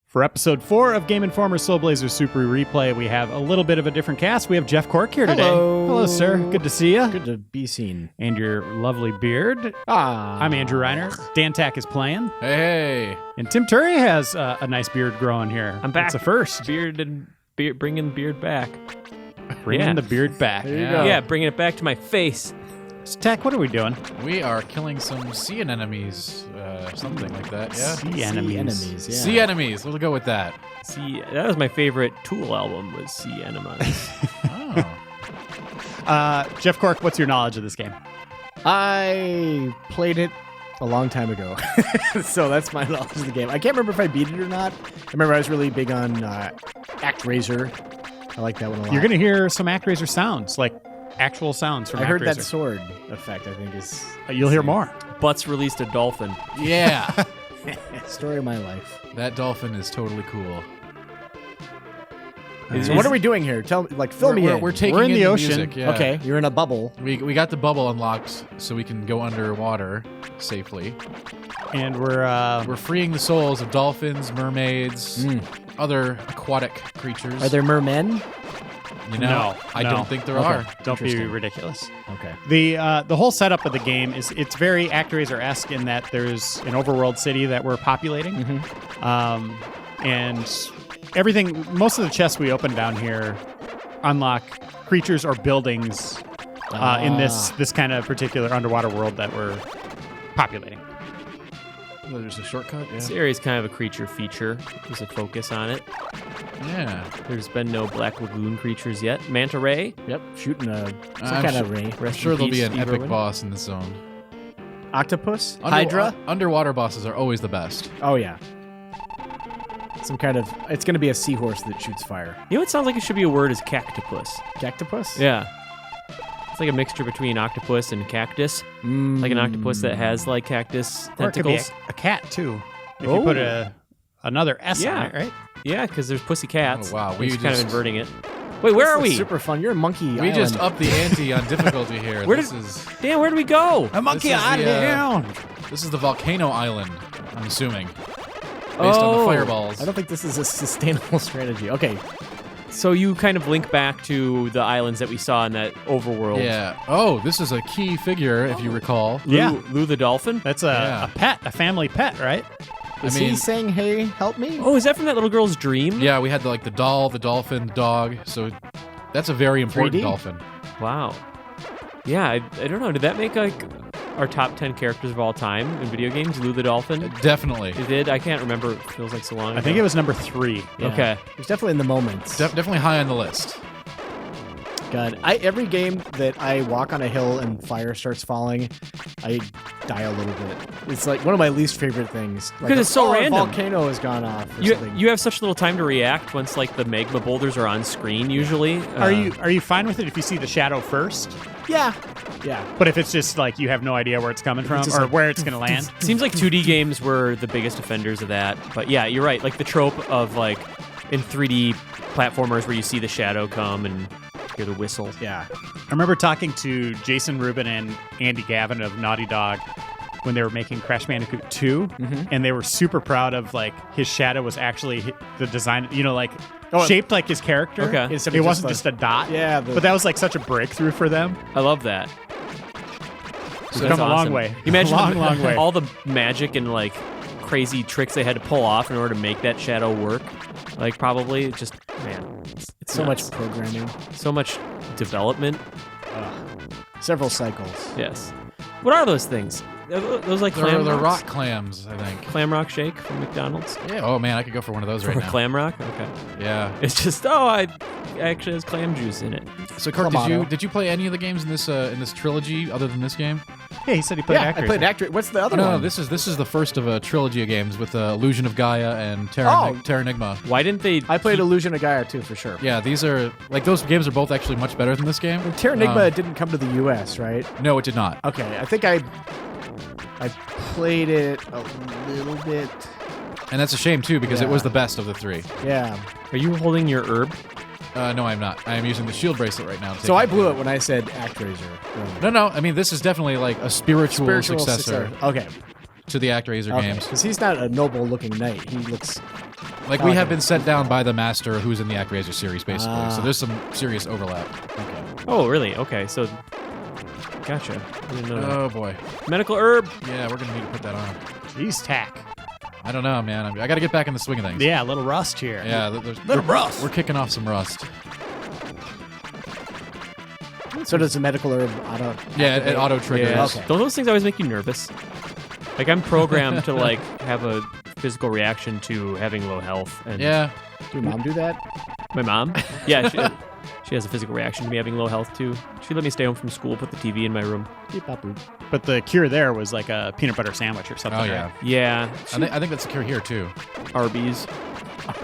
For episode 4 of Game Informer's Soul Blazer Super Replay, we have a little bit of a different cast. We have Jeff Cork here today. Hello, sir. Good to see you. Good to be seen. And your lovely beard. I'm Andrew Reiner. Dan Tack is playing. Hey. And Tim Turi has a nice beard growing here. I'm back. It's a first. Bringing the beard back. Bringing the beard back. There you go. Yeah, bringing it back to my face. So, Tack, what are we doing? We are killing some sea anemones, something like that, yeah? Sea enemies. Yeah. Sea enemies, we'll go with that. See, that was my favorite Tool album, was Sea Anemones. Oh. Jeff Cork, what's your knowledge of this game? I played it a long time ago, so that's my knowledge of the game. I can't remember if I beat it or not. I remember I was really big on ActRaiser. I like that one a lot. You're going to hear some ActRaiser sounds, like actual sounds from I heard ActRaiser. that sword effect, I think, is... You'll hear more. Butts released a dolphin. Yeah. Story of my life. That dolphin is totally cool. So what are we doing here? Fill me in. We're taking We're in the the ocean. music, yeah. Okay, you're in a bubble. We got the bubble unlocked so we can go underwater safely. And we're We're freeing the souls of dolphins, mermaids, other aquatic creatures. Are there mermen? You know, No, I no. don't think there Okay. are. Don't be Interesting. ridiculous. Okay. The whole setup of the game is it's very ActRaiser-esque in that there's an overworld city that we're populating, and everything. Most of the chests we open down here unlock creatures or buildings in this kind of particular underwater world that we're populating. There's a shortcut, yeah. This area is kind of a creature feature. There's a focus on it. Yeah. There's been no Black Lagoon creatures yet. Manta Ray. Yep, shooting some I'm kind of ray. I'm Rest sure in there'll be peace, an epic Everwin. boss in the zone. Octopus? Hydra? Underwater bosses are always the best. Oh, yeah. Some kind of... It's going to be a seahorse that shoots fire. You know what sounds like it should be a word is cactopus. Cactopus? Yeah. It's like a mixture between octopus and cactus. Like an octopus that has like cactus Or it could be tentacles. a cat too, if you put another S on it, right? Yeah, because there's pussy cats. Oh, wow. We're We just kind of just- inverting it. Wait, where are This is we? super fun. You're a monkey We island. just upped the ante on difficulty here. Where This did- is Dan, where did we go? A monkey This is out of the, town. this is the Volcano Island, I'm assuming. Based on Oh. the fireballs. I don't think this is a sustainable strategy. Okay. So you kind of link back to the islands that we saw in that overworld. Yeah. Oh, this is a key figure, if you recall. Yeah. Lou the dolphin. That's Yeah. a pet, a family pet, right? Is I mean- he saying, hey, help me? Oh, is that from that little girl's dream? Yeah, we had the doll, the dolphin, the dog. So that's a very important 3D? dolphin. Wow. Yeah, I don't know. Did that make like our top 10 characters of all time in video games? Lou the dolphin? Definitely. It did? I can't remember. It feels like so long ago. I think it was number 3. Yeah. Okay. He's definitely in the moments. Definitely high on the list. God, every game that I walk on a hill and fire starts falling, I die a little bit. It's like one of my least favorite things. Like, Because it's so a random. volcano has gone off or something. You have such little time to react once like the magma boulders are on screen usually. Are you fine with it if you see the shadow first? Yeah. But if it's just like you have no idea where it's coming from just or like- where it's going to land? Seems like 2D games were the biggest offenders of that. But yeah, you're right. Like the trope of like in 3D platformers where you see the shadow come and hear the whistle. Yeah. I remember talking to Jason Rubin and Andy Gavin of Naughty Dog when they were making Crash Bandicoot 2, and they were super proud of like his shadow was actually the design, like shaped like his character. Okay. Instead It of wasn't like- just a dot. Yeah, but that was like such a breakthrough for them. I love that. It's That's come a long awesome. way. You imagine long way. all the magic and like crazy tricks they had to pull off in order to make that shadow work. Like probably it's just it's so nuts. much programming. So much development. Several cycles. Yes. What are those things? Are those like They're clam rock clams, I think. Clam rock shake from McDonald's? Yeah. Oh man, I could go for one of those right Or now. clam rock? Okay. Yeah. It's just it actually has clam juice in it. So, Kirk, Clamato. did you play any of the games in this trilogy other than this game? Yeah, he said he played Yeah, Actraiser. I played Actraiser. What's the other No, one? this is the first of a trilogy of games with Illusion of Gaia and Oh. Terra Enigma. Why didn't they? I played Illusion of Gaia too, for sure. Yeah, these are like those games are both actually much better than this game. Terra Enigma didn't come to the U.S., right? No, it did not. Okay, I think I played it a little bit. And that's a shame too because it Yeah. was the best of the three. Yeah. Are you holding your herb? No, I'm not. I am using the shield bracelet right now. to So take I it. blew it when I said Actraiser. No. I mean, this is definitely like a spiritual successor Okay. to the Actraiser games. Because he's not a noble-looking knight. He looks. Like we have been set down by the master who's in the Actraiser series, basically. So there's some serious overlap. Okay. Oh, really? Okay, so gotcha. I didn't know that. Oh boy. Medical herb. Yeah, we're gonna need to put that on. Jeez, Tack. I don't know, man. I got to get back in the swing of things. Yeah, a little rust here. Yeah, Little rust. We're kicking off some rust. So does the medical herb auto? Yeah, it auto triggers. Yeah. Okay. Don't those things always make you nervous? Like I'm programmed to like have a physical reaction to having low health. And Yeah. Did your mom do that? my mom. Yeah, she has a physical reaction to me having low health too. She let me stay home from school, put the TV in my room. Beep, bop, boop. But the cure there was like a peanut butter sandwich or something. Oh yeah. right? Yeah, I think that's secure here too. Arby's.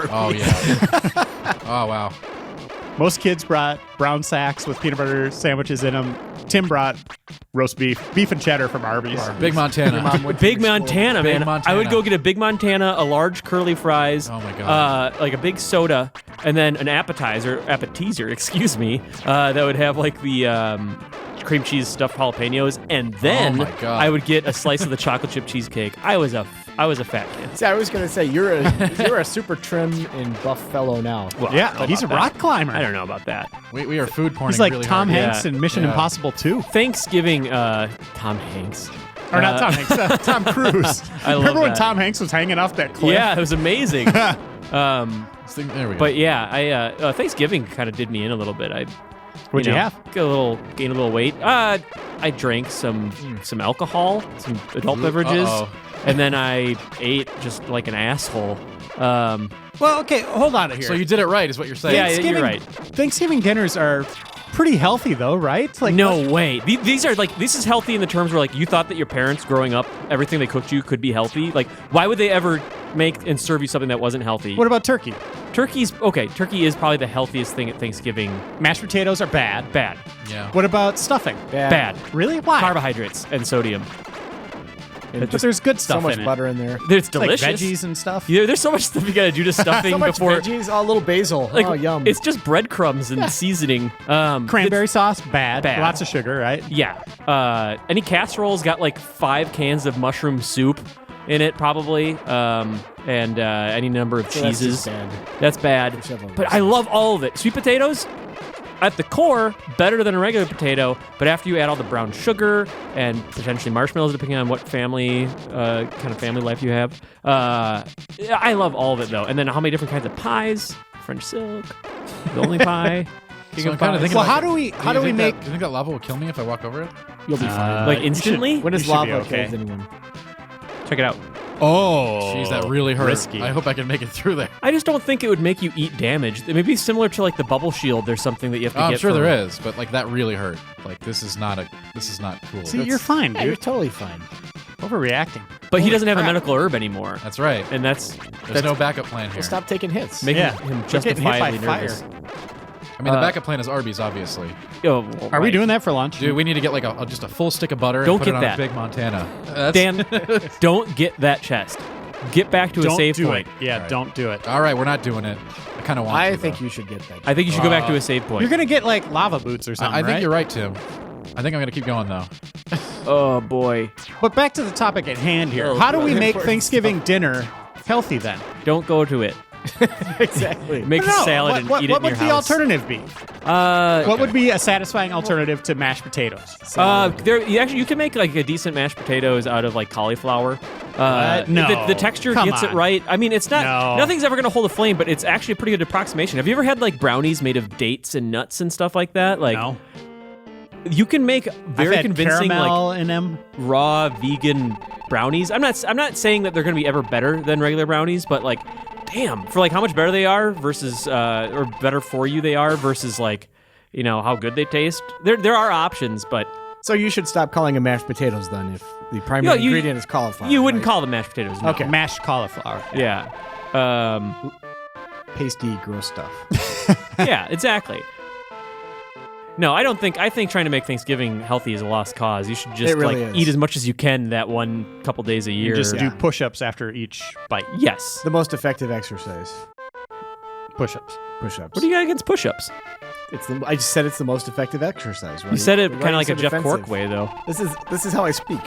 Oh yeah. Oh wow. Most kids brought brown sacks with peanut butter sandwiches in them. Tim brought roast beef and cheddar from Arby's. Big Montana. Big Montana, Big man. Montana. I would go get a Big Montana, a large curly fries. Oh my God. Like a big soda, and then an appetizer, excuse me, that would have like the cream cheese stuffed jalapenos, and then Oh my God. I would get a slice of the chocolate chip cheesecake. I was a fat kid. See, I was gonna say you're a super trim and buff fellow now. Well, Yeah, I don't know he's a about rock that. climber. I don't know about that. We are food porning He's like really Tom hard. Hanks Yeah. in Mission Yeah. Impossible 2. Thanksgiving, Tom Hanks. Or not Tom Hanks, Tom Cruise. I love Remember when that. Tom Hanks was hanging off that cliff? Yeah, it was amazing. There we go. But yeah, I Thanksgiving kind of did me in a little bit. What'd you have? Gained a little weight. I drank some alcohol, some adult beverages, Uh-oh. and then I ate just like an asshole. Well, okay, hold on here. So you did it right, is what you're saying. Yeah, you're right. Thanksgiving dinners are pretty healthy, though, right? Like No way. These are like, this is healthy in the terms where like you thought that your parents growing up, everything they cooked you could be healthy. Like, why would they ever make and serve you something that wasn't healthy? What about turkey? Turkey's okay. Turkey is probably the healthiest thing at Thanksgiving. Mashed potatoes are bad. Bad. Yeah. What about stuffing? Bad. Really? Why? Carbohydrates and sodium. And But there's good stuff so much in it. butter in there. It's Like delicious. veggies and stuff. Yeah, there's so much stuff you gotta do to stuffing So much before. veggies, a little basil. Like, oh, yum. It's just breadcrumbs and seasoning. Cranberry sauce, bad. Bad. Lots of sugar, right? Yeah. Any casserole's got like 5 cans of mushroom soup in it, probably. And any number of So that's cheeses. just bad. That's bad. several But I love all of it. Sweet potatoes, at the core, better than a regular potato. But after you add all the brown sugar and potentially marshmallows, depending on what family, kind of family life you have, I love all of it though. And then how many different kinds of pies? French silk, the only pie. So I'm kind of thinking. Well, like, how do we make? Do you think that lava will kill me if I walk over it? You'll be fine. Like you instantly? When you has should be lava okay. killed anyone? Check it out. Oh, Jeez, that really hurt. Risky. I hope I can make it through there. I just don't think it would make you eat damage. It may be similar to like the bubble shield. There's something that you have to Oh, get. I'm sure for- there is, but like that really hurt. Like this is not cool. See, you're fine, Yeah, you're dude. totally fine. Overreacting. But he Holy doesn't have a crap. medical herb anymore, That's right. and that's There's no backup plan here. Well, stop taking hits. making Yeah. him We're getting hit by justifiably fire. nervous. I mean, the backup plan is Arby's, obviously. Oh, well, Are we right. doing that for lunch? Dude, we need to get like just a full stick of butter Don't and put get it on that. a big Montana. That's- Dan, don't get that chest. Get back to a Don't save do point. it. Yeah, Right. don't do it. All right, we're not doing it. I kind of want to. I think though. you should get that. I think you should go back to a save point. You're gonna get like lava boots or something, I think right? you're right, Tim. I think I'm gonna keep going though. Oh boy! But back to the topic at hand here. Oh, How do we really make important Thanksgiving dinner healthy then? Don't go to it. exactly. Make a No, salad and what eat it in would your the house. alternative be? What would be a satisfying alternative to mashed potatoes? You can make like a decent mashed potatoes out of like cauliflower. No. the texture Come gets it on. right. I mean, it's not. No. Nothing's ever gonna hold a flame, but it's actually a pretty good approximation. Have you ever had like brownies made of dates and nuts and stuff like that? Like, No. you can make very I've had convincing like caramel in them. raw vegan brownies. I'm not saying that they're going to be ever better than regular brownies, but like, damn, for like how much better they are versus or better for you they are versus like, you know, how good they taste. There are options, but So you should stop calling them mashed potatoes then if the primary ingredient is cauliflower. You wouldn't right? call them mashed potatoes. No. Okay. Mashed cauliflower. Yeah. Pasty, gross stuff. Yeah, exactly. No, I think trying to make Thanksgiving healthy is a lost cause. You should just It really is. eat as much as you can that one couple days a year. Just do push-ups after each bite. Yes. The most effective exercise. Push-ups. Push-ups. What do you got against push-ups? I just said it's the most effective exercise. Right? You said it Why kind of like is a it Jeff Cork offensive? way, though. This is how I speak.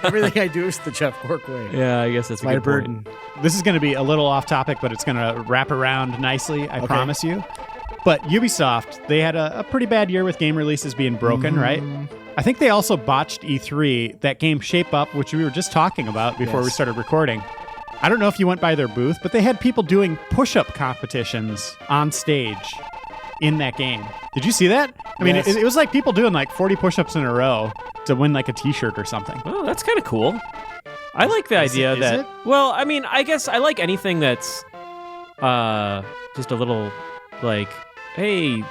Everything I do is the Jeff Cork way. Yeah, I guess that's a My good burden. point. This is going to be a little off topic, but it's going to wrap around nicely, I promise you. But Ubisoft, they had a pretty bad year with game releases being broken, right? I think they also botched E3, that game Shape Up, which we were just talking about before we started recording. I don't know if you went by their booth, but they had people doing push-up competitions on stage in that game. Did you see that? I mean, Yes. it was like people doing like 40 push-ups in a row to win like a t-shirt or something. Oh, that's kind of cool. I like the idea is that. it? Well, I mean, I guess I like anything that's just a little like, hey,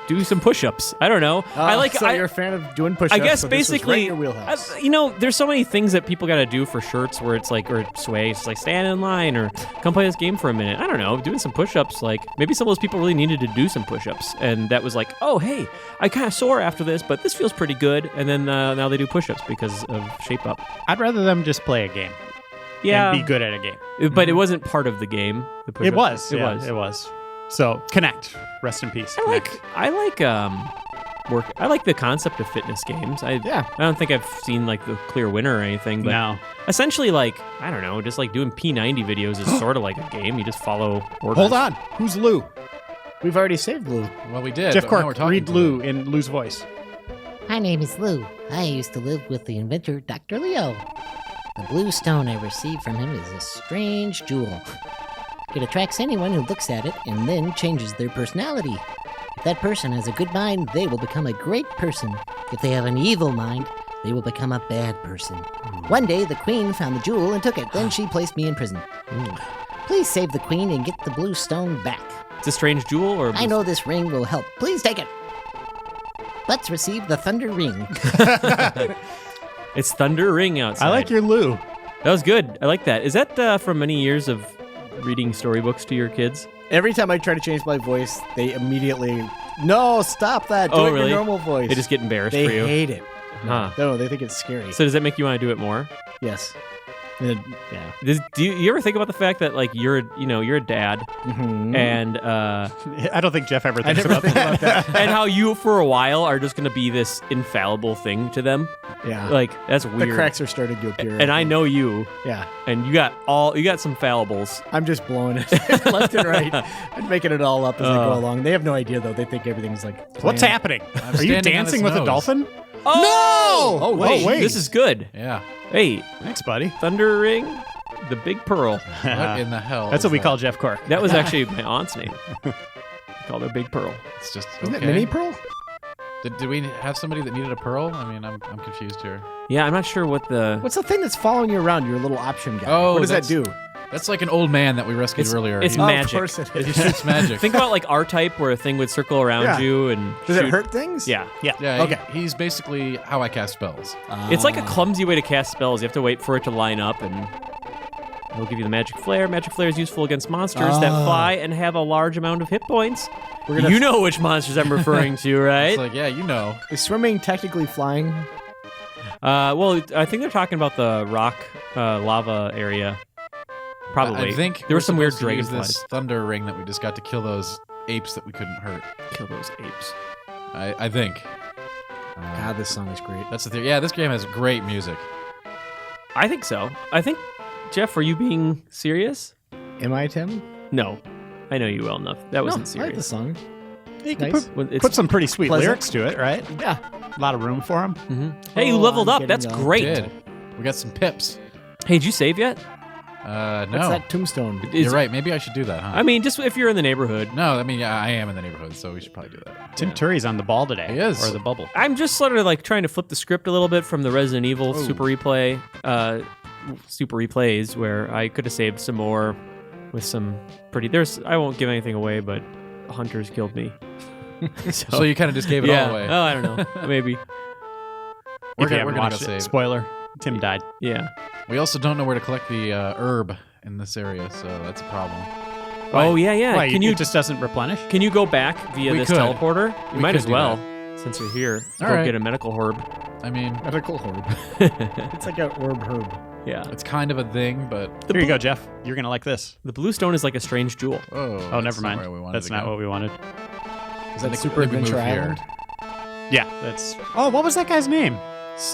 do some push-ups. I don't know. So you're a fan of doing push-ups. I guess so this was right in basically, your wheelhouse. there's so many things that people got to do for shirts where it's like, or sway, it's like stand in line or come play this game for a minute. I don't know, doing some push-ups. Like maybe some of those people really needed to do some push-ups, and that was like, oh hey, I kind of sore after this, but this feels pretty good. And then now they do push-ups because of Shape Up. I'd rather them just play a game Yeah, and be good at a game. but it wasn't part of the game. The It push-ups. was. It Yeah, was. It was. So, Connect. Rest in peace. I Connect. like the concept of fitness games. I don't think I've seen like the clear winner or anything, but No. essentially like, I don't know, just like doing P90 videos is sort of like a game. You just follow orders. Hold on. Who's Lou? We've already saved Lou. Well, we did. Jeff but now we're Cork, talking read to Lou them. in Lou's voice. My name is Lou. I used to live with the inventor, Dr. Leo. The blue stone I received from him is a strange jewel. It attracts anyone who looks at it and then changes their personality. If that person has a good mind, they will become a great person. If they have an evil mind, they will become a bad person. One day, the queen found the jewel and took it. Then she placed me in prison. Please save the queen and get the blue stone back. It's a strange jewel, or I know this ring will help. Please take it. Let's receive the thunder ring. it's Thunder Ring outside. I like your Lou. That was good. I like that. Is that from many years of reading storybooks to your kids? Every time I try to change my voice, they immediately, no, stop that. Do Oh, it really? your normal voice. They just get embarrassed They for you. hate it. Huh. No, they think it's scary. So does that make you want to do it more? Yes. Yeah. Do you ever think about the fact that like you're a dad, Mm-hmm. and I don't think Jeff ever I thinks never about think that. about that. and how you for a while are just going to be this infallible thing to them? Yeah. Like that's the weird. cracks are starting to appear. And I know you, Yeah. and you got some fallables. I'm just blowing it left and right. I'm making it all up as I go along. They have no idea, though. They think everything's like What's planned. happening? I'm Are you standing on dancing its with a nose. dolphin? Oh! Oh, wait, wait. this is good. Yeah. Hey, Thanks, buddy. Thunder Ring, the Big Pearl. What in the hell? That's is what we that? call Jeff Cork. That was actually my aunt's name. We called her Big Pearl. It's just Isn't okay. it Mini Pearl? Did we have somebody that needed a pearl? I mean, I'm confused here. Yeah, I'm not sure what the. What's the thing that's following you around? Your little option guy. Oh, what does that that's- do? That's like an old man that we rescued earlier. It's He- Oh, magic. Of course it he is. shoots magic. Think about like R-Type, where a thing would circle around Yeah. you and Does shoot. it hurt things? Yeah. Yeah. Yeah. Okay. He's basically how I cast spells. It's like a clumsy way to cast spells. You have to wait for it to line up, and it'll give you the Magic Flare. Magic Flare is useful against monsters that fly and have a large amount of hit points. You know which monsters I'm referring to, right? It's like, yeah, you know. Is swimming technically flying? Well, I think they're talking about the rock lava area. Probably. I think there we're were some weird supposed to use dragonflies. this thunder ring that we just got to kill those apes that we couldn't hurt. Kill those apes. I think. God, this song is great. That's the theory. Yeah, this game has great music. I think so. I think, Jeff, are you being serious? Am I, Tim? No. I know you well enough. That wasn't no, I like the serious. song. You can Nice. When it's- put some pretty sweet Pleasant. lyrics to it, right? Yeah. A lot of room for them. Hey, you Oh, leveled I'm up. That's getting great. Did. We got some pips. Hey, did you save yet? No. What's that tombstone? Is- You're right. Maybe I should do that, huh? I mean, just if you're in the neighborhood. no, I mean, yeah, I am in the neighborhood, so we should probably do that. Tim Turi's on the ball today. He is. Or the bubble. I'm just sort of like trying to flip the script a little bit from the Resident Evil Super Replays, where I could have saved some more with some pretty. I won't give anything away, but hunters killed me. So you kind of just gave it yeah. all away. Oh, I don't know. Maybe. If you we're haven't gonna watched go it. save. Spoiler: Tim died. Yeah. We also don't know where to collect the herb in this area, so that's a problem. Oh yeah, yeah. Why, Can you It just doesn't replenish? can you go back via We this could. teleporter? You We might could as do well, since you're here. All Go right. get a medical herb. I mean, Medical herb. It's like an herb. Yeah. it's kind of a thing, but Here you go, Jeff. You're gonna like this. The blue stone is like a strange jewel. oh, Oh, that's never not mind. where we wanted That's to not go. what we wanted. Is that think- Super I think we Adventure moved here. Island? Yeah, that's. Oh, what was that guy's name?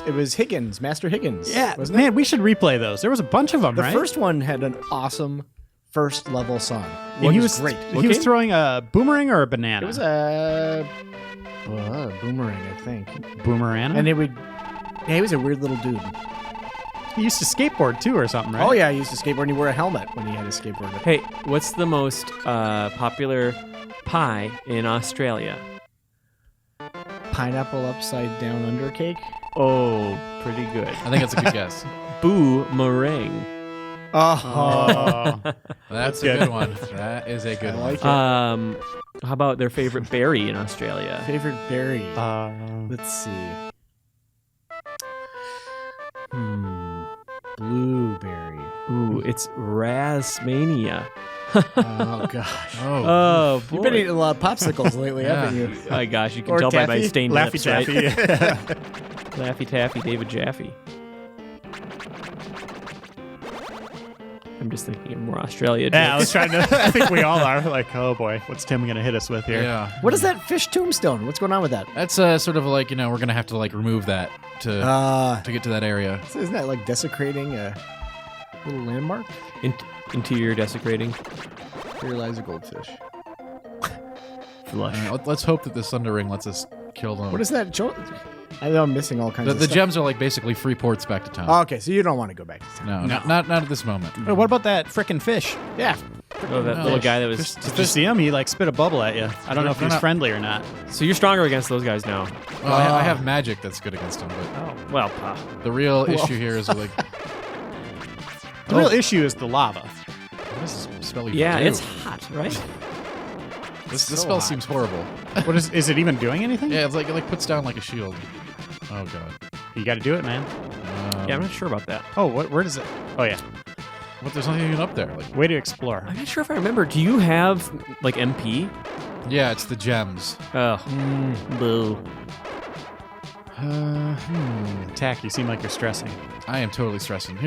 It was Higgins, Master Higgins. Yeah, wasn't man, we should replay those. There was a bunch of them, The right? first one had an awesome first level song. and It he was great. He was throwing a boomerang or a banana. It was a boomerang, I think. boomerang. And he was a weird little dude. he used to skateboard too, or something, right? Oh yeah, he used to skateboard and he wore a helmet when he had his skateboard. Hey, what's the most popular pie in Australia? Pineapple upside down under cake. Oh, pretty good. I think that's a good guess. Boomerang. Oh, That's a good. good one. That is a good I one. like it. How about their favorite berry in Australia? Favorite berry. Uh, Let's see. Blueberry. Ooh, it's Rasmania. Oh gosh. Oh, Oh, boy. You've been eating a lot of popsicles lately, haven't you? Oh, gosh, you can Or tell by my taffy? stained Laffy lips, Taffy. right? Laffy Taffy, David Jaffe. I'm just thinking of more Australia Yeah, I was jokes. trying to. I think we all are. Like, oh boy, what's Tim gonna hit us with here? yeah. What is that fish tombstone? What's going on with that? That's sort of like, we're gonna have to like remove that to get to that area. So isn't that like desecrating a little landmark? Interior desecrating. Here lies a goldfish. Flush. Let's hope that the Thunder Ring lets us kill them. What is that? I know I'm missing all kinds the of the stuff. gems are like basically free ports back to town. Oh, okay, so you don't want to go back to town. No, No. Not at this moment. Hey, what about that frickin' fish? Yeah. Oh, that No, little guy that was. fish- Did you see him? He like spit a bubble at you. I don't know if he was They're not- friendly or not. So you're stronger against those guys now. Well, I have magic that's good against them, but Oh, well, the real issue here is like, The real issue is the lava. what does this spell even yeah, do? it's hot, right? This so spell hot. seems horrible. What is it even doing anything? Yeah, it's like it like puts down like a shield. Oh god. You got to do it, man. Yeah, I'm not sure about that. Oh, where does it? Oh yeah, What? There's nothing even up there. Like, way to explore. I'm not sure if I remember. Do you have like MP? yeah, it's the gems. Oh, boo. Tack, you seem like you're stressing. I am totally stressing.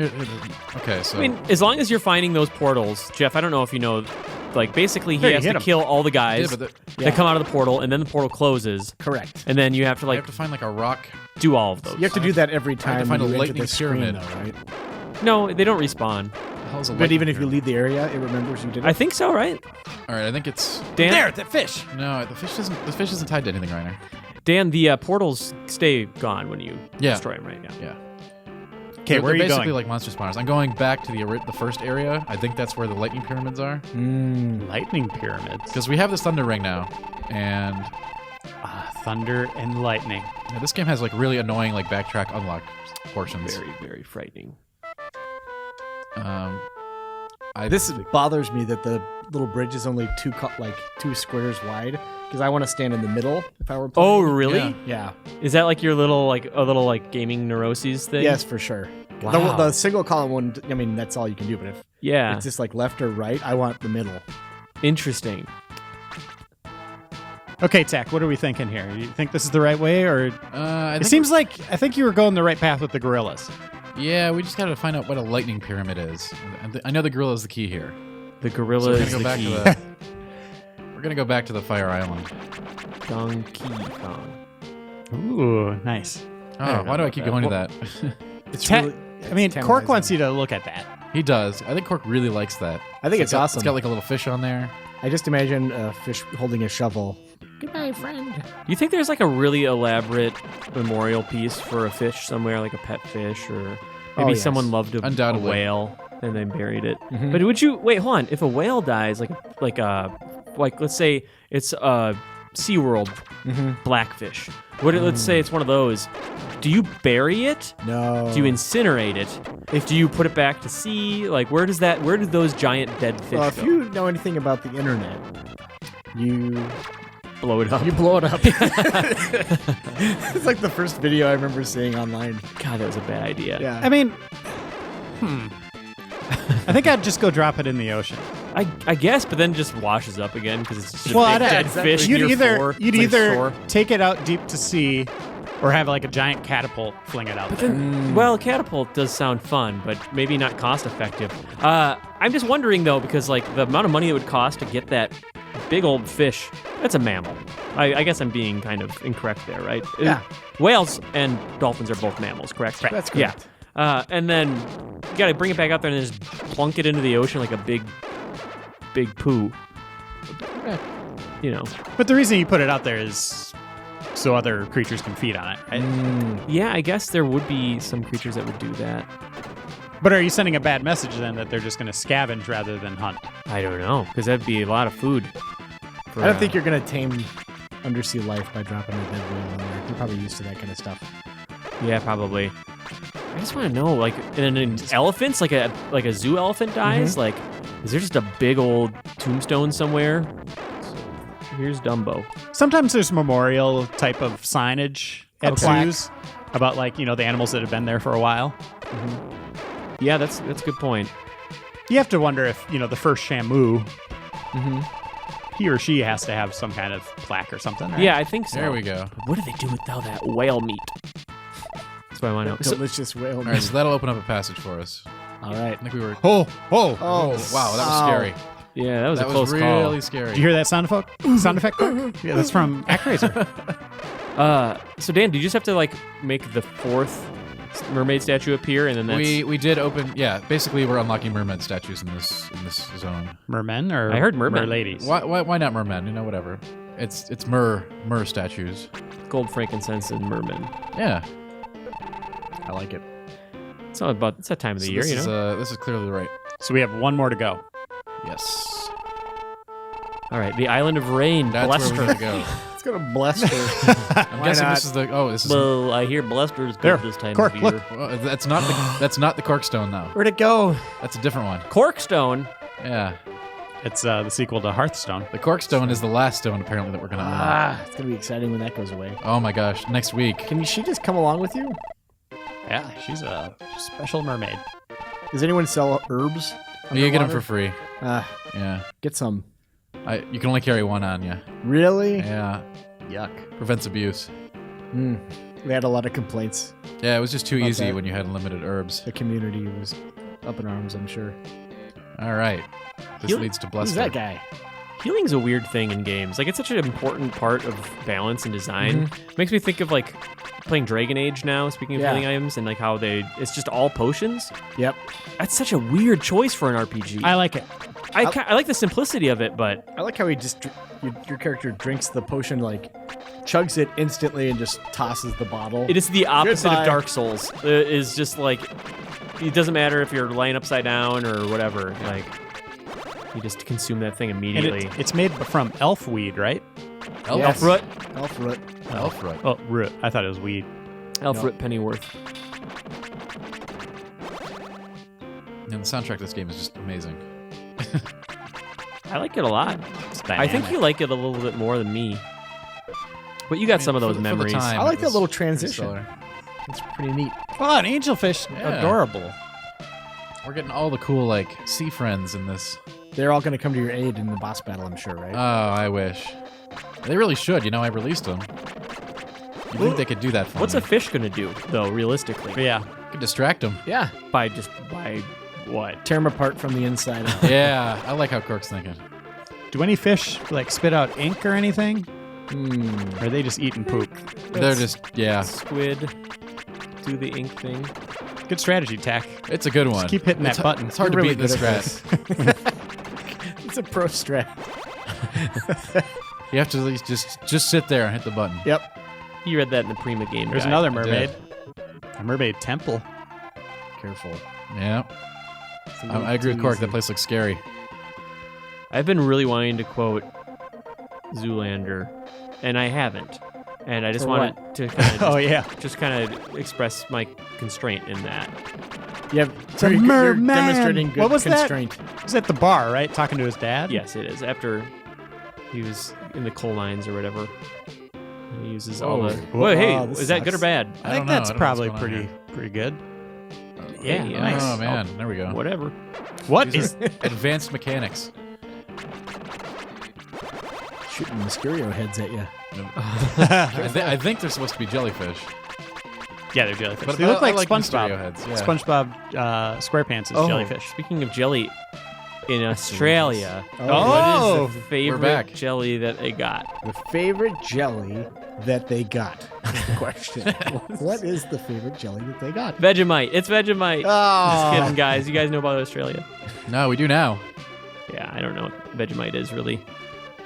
Okay, so I mean, as long as you're finding those portals, Jeff. I don't know if you know. Like basically, he There, you has hit to 'em. kill all the guys yeah, but that come out of the portal, and then the portal closes, Correct. and then you have to I like have to find like a rock. do all of those. You have to do that every I have to time find you a enter lightning the screen, pyramid. though, right? No, they don't respawn. The hell's a But lightning even if you pyramid? leave the area, it remembers you did it. I think so, right? All right, I think it's Dan, that fish. no. The fish isn't tied to anything, Reiner. Dan, the portals stay gone when you Yeah. destroy them, right? Yeah. Yeah. Okay, where are you basically going? like monster spawners. I'm going back to the first area. I think that's where the lightning pyramids are. Lightning pyramids. Because we have this thunder ring now, and Thunder and lightning. yeah, this game has like really annoying like backtrack unlock portions. Very, very frightening. This bothers me that the little bridge is only two squares wide because I want to stand in the middle if I were playing. Oh, really? Yeah. Yeah. Is that like your little gaming neuroses thing? Yes, for sure. Wow. The single column one, I mean, that's all you can do. But if Yeah. it's just like left or right, I want the middle. Interesting. Okay, Tack, what are we thinking here? You think this is the right way, or I it think seems like I think you were going the right path with the gorillas. yeah, we just gotta find out what a lightning pyramid is. I know the gorilla is the key here. The So gorilla we're is gonna go the back key. to the. We're gonna go back to the Fire Island. Donkey Kong. Ooh, nice. Oh, why do I keep going to that? It's Ta- really, I mean, it's Cork tantalizing. wants you to look at that. He does. I think Cork really likes that. I think it's awesome. It's got like a little fish on there. I just imagine a fish holding a shovel. Goodbye, friend. Do you think there's like a really elaborate memorial piece for a fish somewhere, like a pet fish, or maybe yes. someone loved a Undoubtedly. whale and then buried it? Mhm. But would you wait? Hold on. If a whale dies, like let's say it's a SeaWorld blackfish. Let's say it's one of those. Do you bury it? No. Do you incinerate it? Do you put it back to sea? Like where do those giant dead fish Well, if go? you know anything about the internet, you blow it up. You blow it up. It's like the first video I remember seeing online. God, that was a bad idea. Yeah. I mean, I think I'd just go drop it in the ocean. I guess, but then just washes up again because it's just Well, a big I'd- dead exactly. fish. You'd near either shore. you'd It's like either shore. take it out deep to sea, or have like a giant catapult fling it out there. Well, catapult does sound fun, but maybe not cost effective. I'm just wondering though, because like the amount of money it would cost to get that big old fish, that's a mammal. I guess I'm being kind of incorrect there, right? Yeah. Whales and dolphins are both mammals, correct? That's correct. Yeah. And then you got to bring it back out there and then just plunk it into the ocean like a big poo. You know. But the reason you put it out there is so other creatures can feed on it, right? Yeah, I guess there would be some creatures that would do that. But are you sending a bad message then that they're just going to scavenge rather than hunt? I don't know, because that'd be a lot of food. I don't think you're going to tame undersea life by dropping a dead whale in there. You're probably used to that kind of stuff. Yeah, probably. I just want to know, like, in elephants, like a zoo elephant dies, like, is there just a big old tombstone somewhere? So, here's Dumbo. Sometimes there's memorial type of signage at Okay. zoos about like, you know, the animals that have been there for a while. Yeah, that's a good point. You have to wonder if, you know, the first Shamu, he or she has to have some kind of plaque or something, right? Yeah, I think so. There we go. What do they do with all that whale meat? That's what I want to know. So, Delicious whale All right, so that'll open up a passage for us. All right. I think we were. Oh, Wow, that was scary. yeah, that was That a close was call. really scary. Did you hear that sound effect? Sound effect? Yeah, that's from ActRaiser. So Dan, do you just have to like make the fourth mermaid statue appear, and then that's... We did open. Yeah, basically we're unlocking mermaid statues in this zone. Mermen or I heard mermen. merladies? Why not mermen? You know, whatever. It's mer statues. gold, frankincense, and merman. Yeah. I like it. It's not about it's that time of the So year, this you is, know. this is clearly right. So we have one more to go. Yes. All right, the island of rain, That's where Blester. we're gonna go. It's going to bless her. I'm Why guessing not? this is the. Oh, this is. Well, I hear Blester is There, good this time Cork, of year. look. Well, that's not the Corkstone though. Where'd it go? That's a different one. Corkstone. Yeah. It's the sequel to Hearthstone. The Corkstone is the last stone apparently that we're gonna unlock. It's going to be exciting when that goes away. Oh my gosh! Next week. Can she just come along with you? Yeah, she's a special mermaid. Does anyone sell herbs? You get them underwater? for free. Yeah. Get some. You can only carry one on you. Really? Yeah. Yuck. Prevents abuse. We had a lot of complaints. Yeah, it was just too About easy that. when you had unlimited herbs. The community was up in arms, I'm sure. All right. This You- leads to Who's Blester. that guy? Healing's a weird thing in games. Like, it's such an important part of balance and design. Makes me think of, like, playing Dragon Age now, speaking of Yeah. healing items, and, like, how it's just all potions. Yep. That's such a weird choice for an RPG. I like it. I like the simplicity of it, but I like how he just your character drinks the potion, like chugs it instantly and just tosses the bottle. it is the opposite Goodbye. of Dark Souls. It is just, like, it doesn't matter if you're laying upside down or whatever. Like, you just consume that thing And immediately. it's made from elf weed, right? Yes. Elfroot. Elfroot. Elfroot. Oh, root. I thought it was weed. Elfroot Pennyworth. And the soundtrack to this game is just amazing. I like it a lot. It's I think you like it a little bit more than me. But you got some of those for the memories. time, I like it that was little pretty transition. stellar. It's pretty neat. Oh, an angelfish. Yeah. Adorable. We're getting all the cool like sea friends in this. They're all going to come to your aid in the boss battle, I'm sure, right? Oh, I wish. They really should. You know, I released them. You think they could do that for What's me? a fish going to do, though, realistically? Yeah. Could distract them. Yeah. By what? Tear them apart from the inside out. Yeah, I like how Cork's thinking. Do any fish like spit out ink or anything? Or are they just eating poop? They're just Squid. Do the ink thing. Good strategy, Tack. It's a good one. keep hitting It's that hu- button. It's hard You're to really beat this good strat. at It's a pro strat. You have to at least just sit there and hit the button. Yep. You read that in the Prima game There's guide. another did. mermaid. A mermaid temple. Careful. Yeah, It's a little I agree too with Cork. easy. That place looks scary. I've been really wanting to quote Zoolander, and I haven't. And I just For wanted to kind of Oh, yeah. just kind of express my constraint in that. Yeah, so The you're merman. demonstrating good What was that? constraint. He's at the bar, right? Talking to his dad? Yes, it is. After he was in the coal mines or whatever. And he uses all the. Whoa. Whoa, hey, Oh, this is that good or sucks. bad? I don't think know. that's I don't know what's probably going on pretty good. Yeah, Yeah, nice. Oh man, there we go. Whatever. What These is? are advanced mechanics? Shooting Mysterio heads at you. I think they're supposed to be jellyfish. Yeah, they're jellyfish. But They look I like Mysterio SpongeBob. heads. Yeah. SpongeBob SquarePants is jellyfish. Speaking of jelly, in Australia, Oh, what is the favorite back. jelly that they got? The favorite jelly that they got. Question. What is the favorite jelly that they got? Vegemite. It's Vegemite. Just kidding, guys. You guys know about Australia? No, we do now. Yeah, I don't know what Vegemite is really.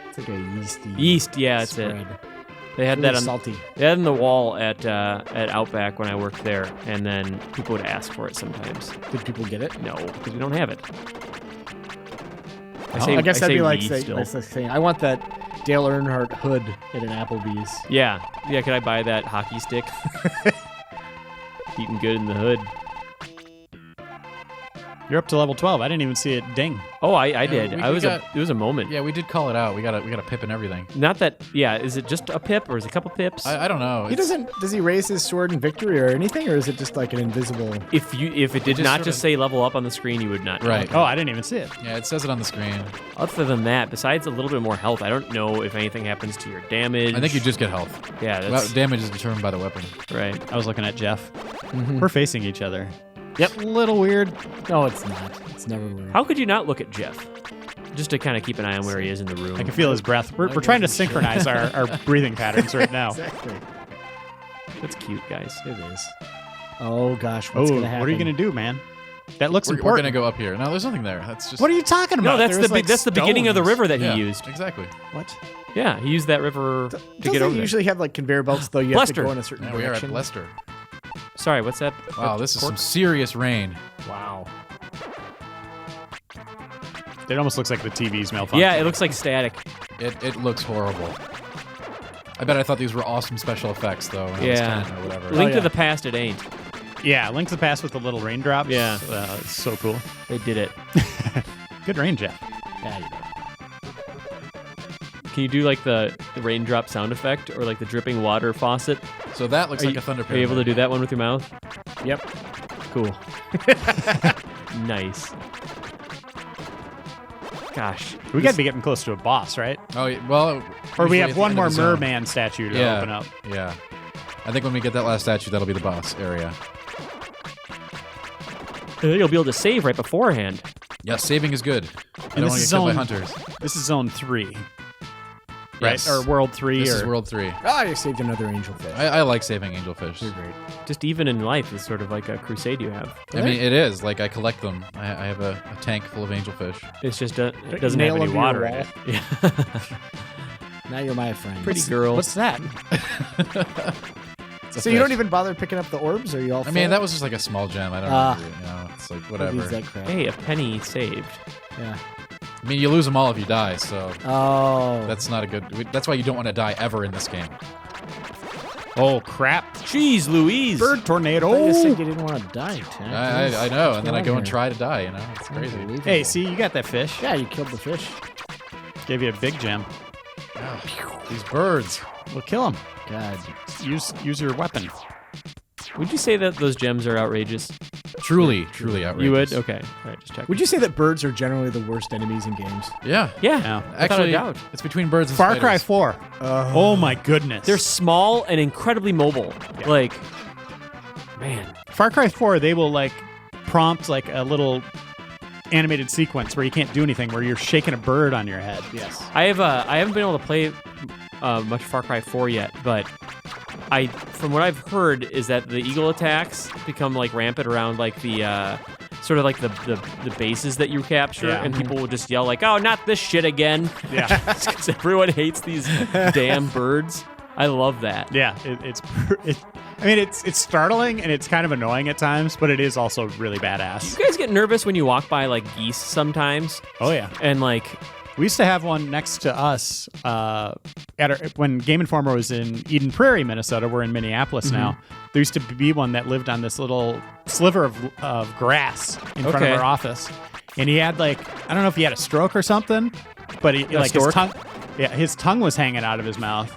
It's like a yeasty Yeast, yeah, it's it. spread. They had Really that on salty. They had it on the wall at Outback when I worked there, and then people would ask for it sometimes. Did people get it? No, because we don't have it. I guess that'd say be like we say, still. that's like saying, I want that Dale Earnhardt hood at an Applebee's. Yeah. Could I buy that hockey stick? Eating good in the hood. you're up to level 12. I didn't even see it ding. Oh, I did. we It was a moment. Yeah, we did call it out. We got a pip and everything. Not that. Yeah. Is it just a pip or is it a couple pips? I don't know. He It's- doesn't. Does he raise his sword in victory or anything, or is it just like an invisible? If it did just not sort just of- say level up on the screen, you would not know. Right. Oh, I didn't even see it. Yeah, it says it on the screen. Other than that, besides a little bit more health, I don't know if anything happens to your damage. I think you just get health. Yeah, Well, that's damage is determined by the weapon. right. I was looking at Jeff. Mm-hmm. We're facing each other. Yep. Little weird. No, it's not. It's never weird. How could you not look at Jeff? Just to kind of keep an eye on where he is in the room. I can feel his breath. We're trying to synchronize our breathing patterns right now. Exactly. That's cute, guys. It is. Oh gosh, what's Oh, gonna happen? what are you gonna do, man? That looks We're important. gonna go up here. No, there's nothing there. That's just. What are you talking about? No, that's There's, the like, that's the beginning of the stones. river that Yeah, he used. Exactly. What? Yeah, he used that river to Don't get they over there. usually have like conveyor belts though? You have to Lester. go in a certain Yeah, we are at direction. Leicester. Sorry, what's that? Wow, this is some serious rain. Wow. It almost looks like the TV's malfunctioning. Yeah, it looks like static. It looks horrible. I bet I thought these were awesome special effects though. When I was Yeah. 10 or whatever. Link yeah. to the Past, it ain't. Yeah, Link to the Past with the little raindrops. Yeah. It's so cool. They did it. Good rain, Jeff. Yeah, you know. Can you do like the raindrop sound effect or like the dripping water faucet? So that looks Are like you, a thunder are you able to pyramid. do that one with your mouth? Yep. Cool. Nice. Gosh. We got to be getting close to a boss, right? Oh, yeah, well. Or we usually have at the one end of more the zone. merman statue to Yeah. open up. Yeah. I think when we get that last statue, that'll be the boss area. You'll be able to save right beforehand. Yeah, saving is good. I And don't this want to is get killed by zone- hunters. This is zone 3, right? Yes. Or world 3. This or is World 3. Ah, you saved another angelfish. I like saving angelfish. You're great. Just even in life is sort of like a crusade you have. I mean, it is. Like, I collect them. I have a tank full of angelfish. It's just it doesn't Nail have any them to your water in wall. it. Yeah. Now you're my friend. Pretty girl. What's that? It's a So you don't fish. even bother picking up the orbs, or you all? I mean, that was just like a small gem. I don't Ah. remember. You know, it's like Who whatever. needs that crap? Hey, a penny saved. Yeah. I mean, you lose them all if you die, so Oh. that's not a good. That's why you don't want to die ever in this game. Oh, crap. Jeez, Louise. Bird tornado. You said you didn't want to die, Tack. I know, and then I going go on and here? try to die. You know, it's crazy. Unbelievable. Hey, see, you got that fish. Yeah, you killed the fish. Gave you a big gem. These birds. Well, kill him. God. Use your weapon. Would you say that those gems are outrageous? Truly outrageous. You would? Okay. All right, just check. Would you say that birds are generally the worst enemies in games? Yeah. Yeah. Yeah. Without Actually, a doubt. it's between birds and Far Cry spiders. 4. Oh my goodness. They're small and incredibly mobile. Yeah. Like, man. Far Cry 4, they will like prompt like a little animated sequence where you can't do anything, where you're shaking a bird on your head. Yes. I haven't been able to play much Far Cry 4 yet, but from what I've heard is that the eagle attacks become like rampant around like the sort of like the bases that you capture, Yeah. and people will just yell like, "Oh, not this shit again!" Yeah. Because everyone hates these damn birds. I love that. Yeah, it's startling and it's kind of annoying at times, but it is also really badass. You guys get nervous when you walk by like geese sometimes, Oh yeah. and like, We used to have one next to us when Game Informer was in Eden Prairie, Minnesota. We're in Minneapolis now. There used to be one that lived on this little sliver of grass in front Okay. of our office. And he had I don't know if he had a stroke or something, but he, like his stork? tongue. Yeah, his tongue was hanging out of his mouth.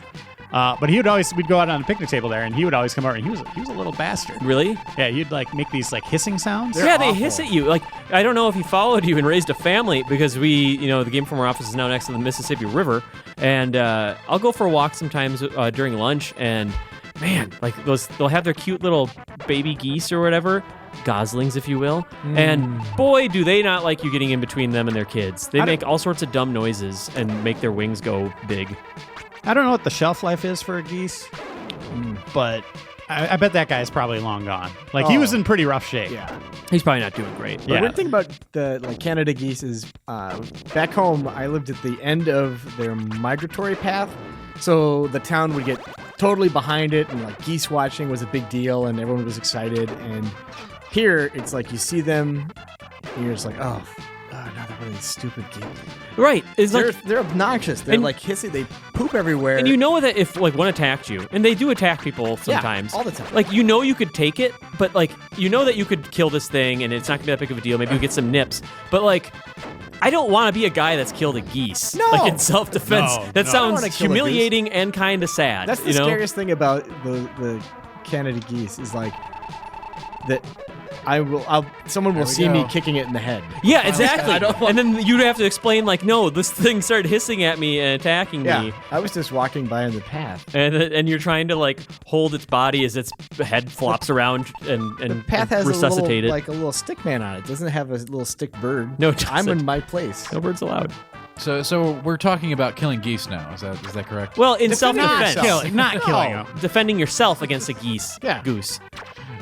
But we'd go out on the picnic table there, and he would always come over, and he was a little bastard. Really? Yeah, he'd like make these like hissing sounds. They hiss at you. Like, I don't know if he followed you and raised a family, because the game from our office is now next to the Mississippi River, and I'll go for a walk sometimes during lunch, and man, like they'll have their cute little baby geese or whatever, goslings, if you will, and boy, do they not like you getting in between them and their kids. They make all sorts of dumb noises and make their wings go big. I don't know what the shelf life is for a geese, but I bet that guy's probably long gone. Like, he was in pretty rough shape. Yeah. He's probably not doing great. The weird thing about the Canada geese is back home, I lived at the end of their migratory path. So the town would get totally behind it, and like geese watching was a big deal, and everyone was excited. And here, it's like you see them, and you're just like, oh, another one of these stupid geese. Right. It's They're obnoxious. They're like hissing. They poop everywhere. And you know that if like one attacked you, and they do attack people sometimes, all the time. Like, you could take it, but like that you could kill this thing, and it's not gonna be that big of a deal. Maybe you get some nips, but like, I don't want to be a guy that's killed a geese. No. Like, in self-defense. No, That no. sounds humiliating and kind of sad. That's the scariest thing about the Canada geese is like that. Someone will see me kicking it in the head. Yeah, exactly. I don't want- And then you'd have to explain, like, no, this thing started hissing at me and attacking me. I was just walking by on the path. And you're trying to like hold its body as its head flops around and The path has resuscitate it. like a little stick man on it. Doesn't have a little stick bird. No, it I'm doesn't. in my place. No birds allowed. So we're talking about killing geese now. Is that correct? Well, in self-defense, Not killing him. defending yourself against a goose.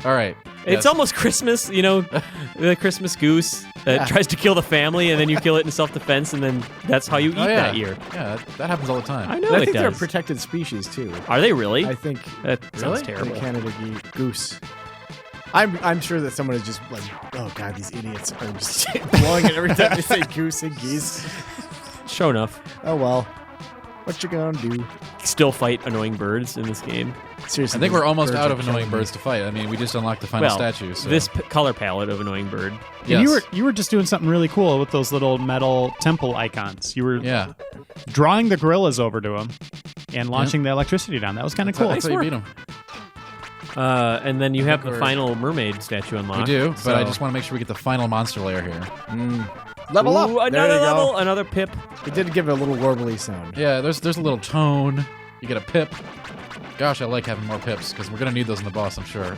All right. It's almost Christmas, the Christmas goose that tries to kill the family, and then you kill it in self-defense, and then that's how you eat that year. Yeah, that happens all the time. I know I it think they're a does. protected species too. Are they really? I think That sounds the terrible. Canada goose. I'm sure that someone is just like, oh god, these idiots are just blowing it every time they say goose and geese. Sure enough. Oh well, what you gonna do? Still fight annoying birds in this game. Seriously, I think we're almost birds out are of annoying killing birds to fight. I mean, we just unlocked the final statue. So. This color palette of annoying bird. Yes. And you were just doing something really cool with those little metal temple icons. You were drawing the gorillas over to them and launching the electricity down. That was kind of cool. That's how you beat them. And then you have the final mermaid statue unlocked. We do, but I just want to make sure we get the final monster layer here. Level up. Ooh, There another you go. level, another pip. It did give it a little warbly sound. Yeah, there's a little tone. You get a pip. Gosh, I like having more pips, because we're going to need those in the boss, I'm sure.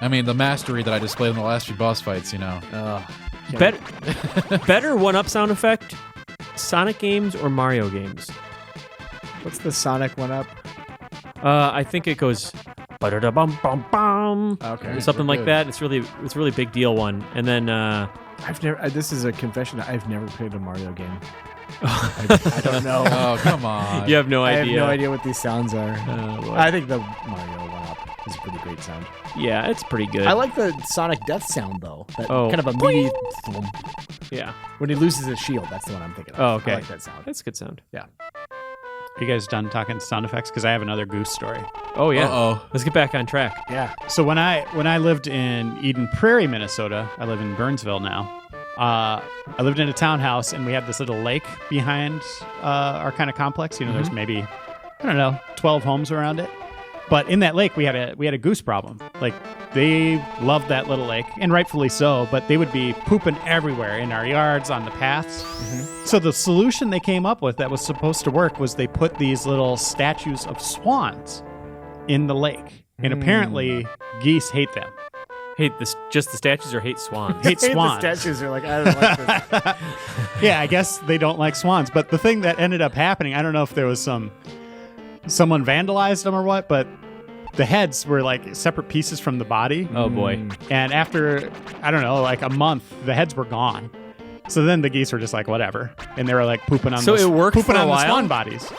I mean, the mastery that I displayed in the last few boss fights, Better one-up sound effect, Sonic games or Mario games? What's the Sonic one up? I think it goes ba-da-da-bum-bum-bum, Okay. or something like Good. that. It's a really big deal one. And then I've never. This is a confession. I've never played a Mario game. I don't know. Oh, come on. you have no I have idea. no ididea what these sounds are. Boy. I think the Mario one up is a pretty great sound. Yeah, it's pretty good. I like the Sonic Death sound though. That Oh. kind of a meaty thump. Yeah. When he loses his shield. That's the one I'm thinking of. Oh, okay. I like that sound. That's a good sound. Yeah. Are you guys done talking sound effects? Because I have another goose story. Oh yeah. Uh-oh. Let's get back on track. Yeah. So when I lived in Eden Prairie, Minnesota, I live in Burnsville now. I lived in a townhouse, and we had this little lake behind our kind of complex. There's maybe 12 homes around it. But in that lake, we had a goose problem. Like, they loved that little lake, and rightfully so. But they would be pooping everywhere in our yards, on the paths. So the solution they came up with that was supposed to work was they put these little statues of swans in the lake, and apparently geese hate them. Hate just the statues or hate swans? Hate swans. The statues are like, I don't like this. Yeah, I guess they don't like swans. But the thing that ended up happening, I don't know if there was someone vandalized them or what, but the heads were like separate pieces from the body. Oh boy. And after, I don't know, like a month, the heads were gone. So then the geese were just like, whatever. And they were like pooping on So it worked pooping for a on the while? swan bodies.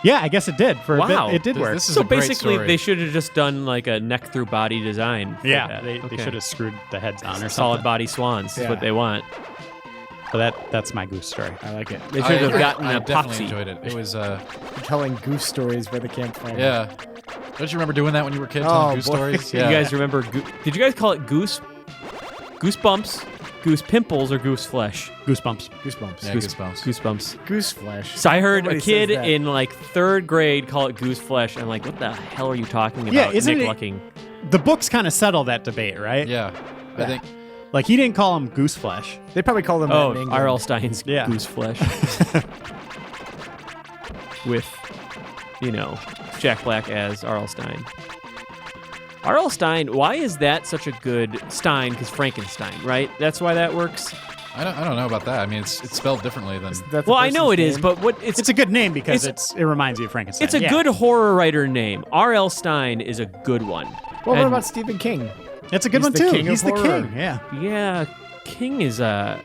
Yeah, I guess it did. For Wow. a bit, it did work. This is So a great basically, story. they should have just done like a neck through body design. for Yeah, that. they Okay. should have screwed the heads on or solid something. body swans is Yeah. what they want. But that's my goose story. I like it. They should have gotten I a definitely epoxy. enjoyed it. It was, Telling goose stories by the campfire. yeah. Don't you remember doing that when you were a kid, Oh, telling goose boy. stories? You guys remember? Did you guys call it goose? Goosebumps? Goose pimples or goose flesh? Goosebumps. Goosebumps. Yeah, goosebumps. Goosebumps. Goose flesh. So I heard Nobody a kid says that. in like 3rd grade call it goose flesh. I'm like, what the hell are you talking about, Yeah, isn't Nick it- Lucking? The books kind of settle that debate, right? Yeah, I think. Like he didn't call him goose flesh. They probably call them that Oh, in England. R.L. Stein's Yeah. goose flesh. With, Jack Black as R.L. Stein. R.L. Stein, why is that such a good Stein? Because Frankenstein, right? That's why that works? I don't know about that. I mean, it's spelled differently than. That's the Well, I know it person's is, name. but what It's a good name because it reminds you of Frankenstein. it's a good horror writer name. R.L. Stein is a good one. Well, what And- about Stephen King? It's a good He's one the too. king of He's the horror. king. Yeah. Yeah, King is a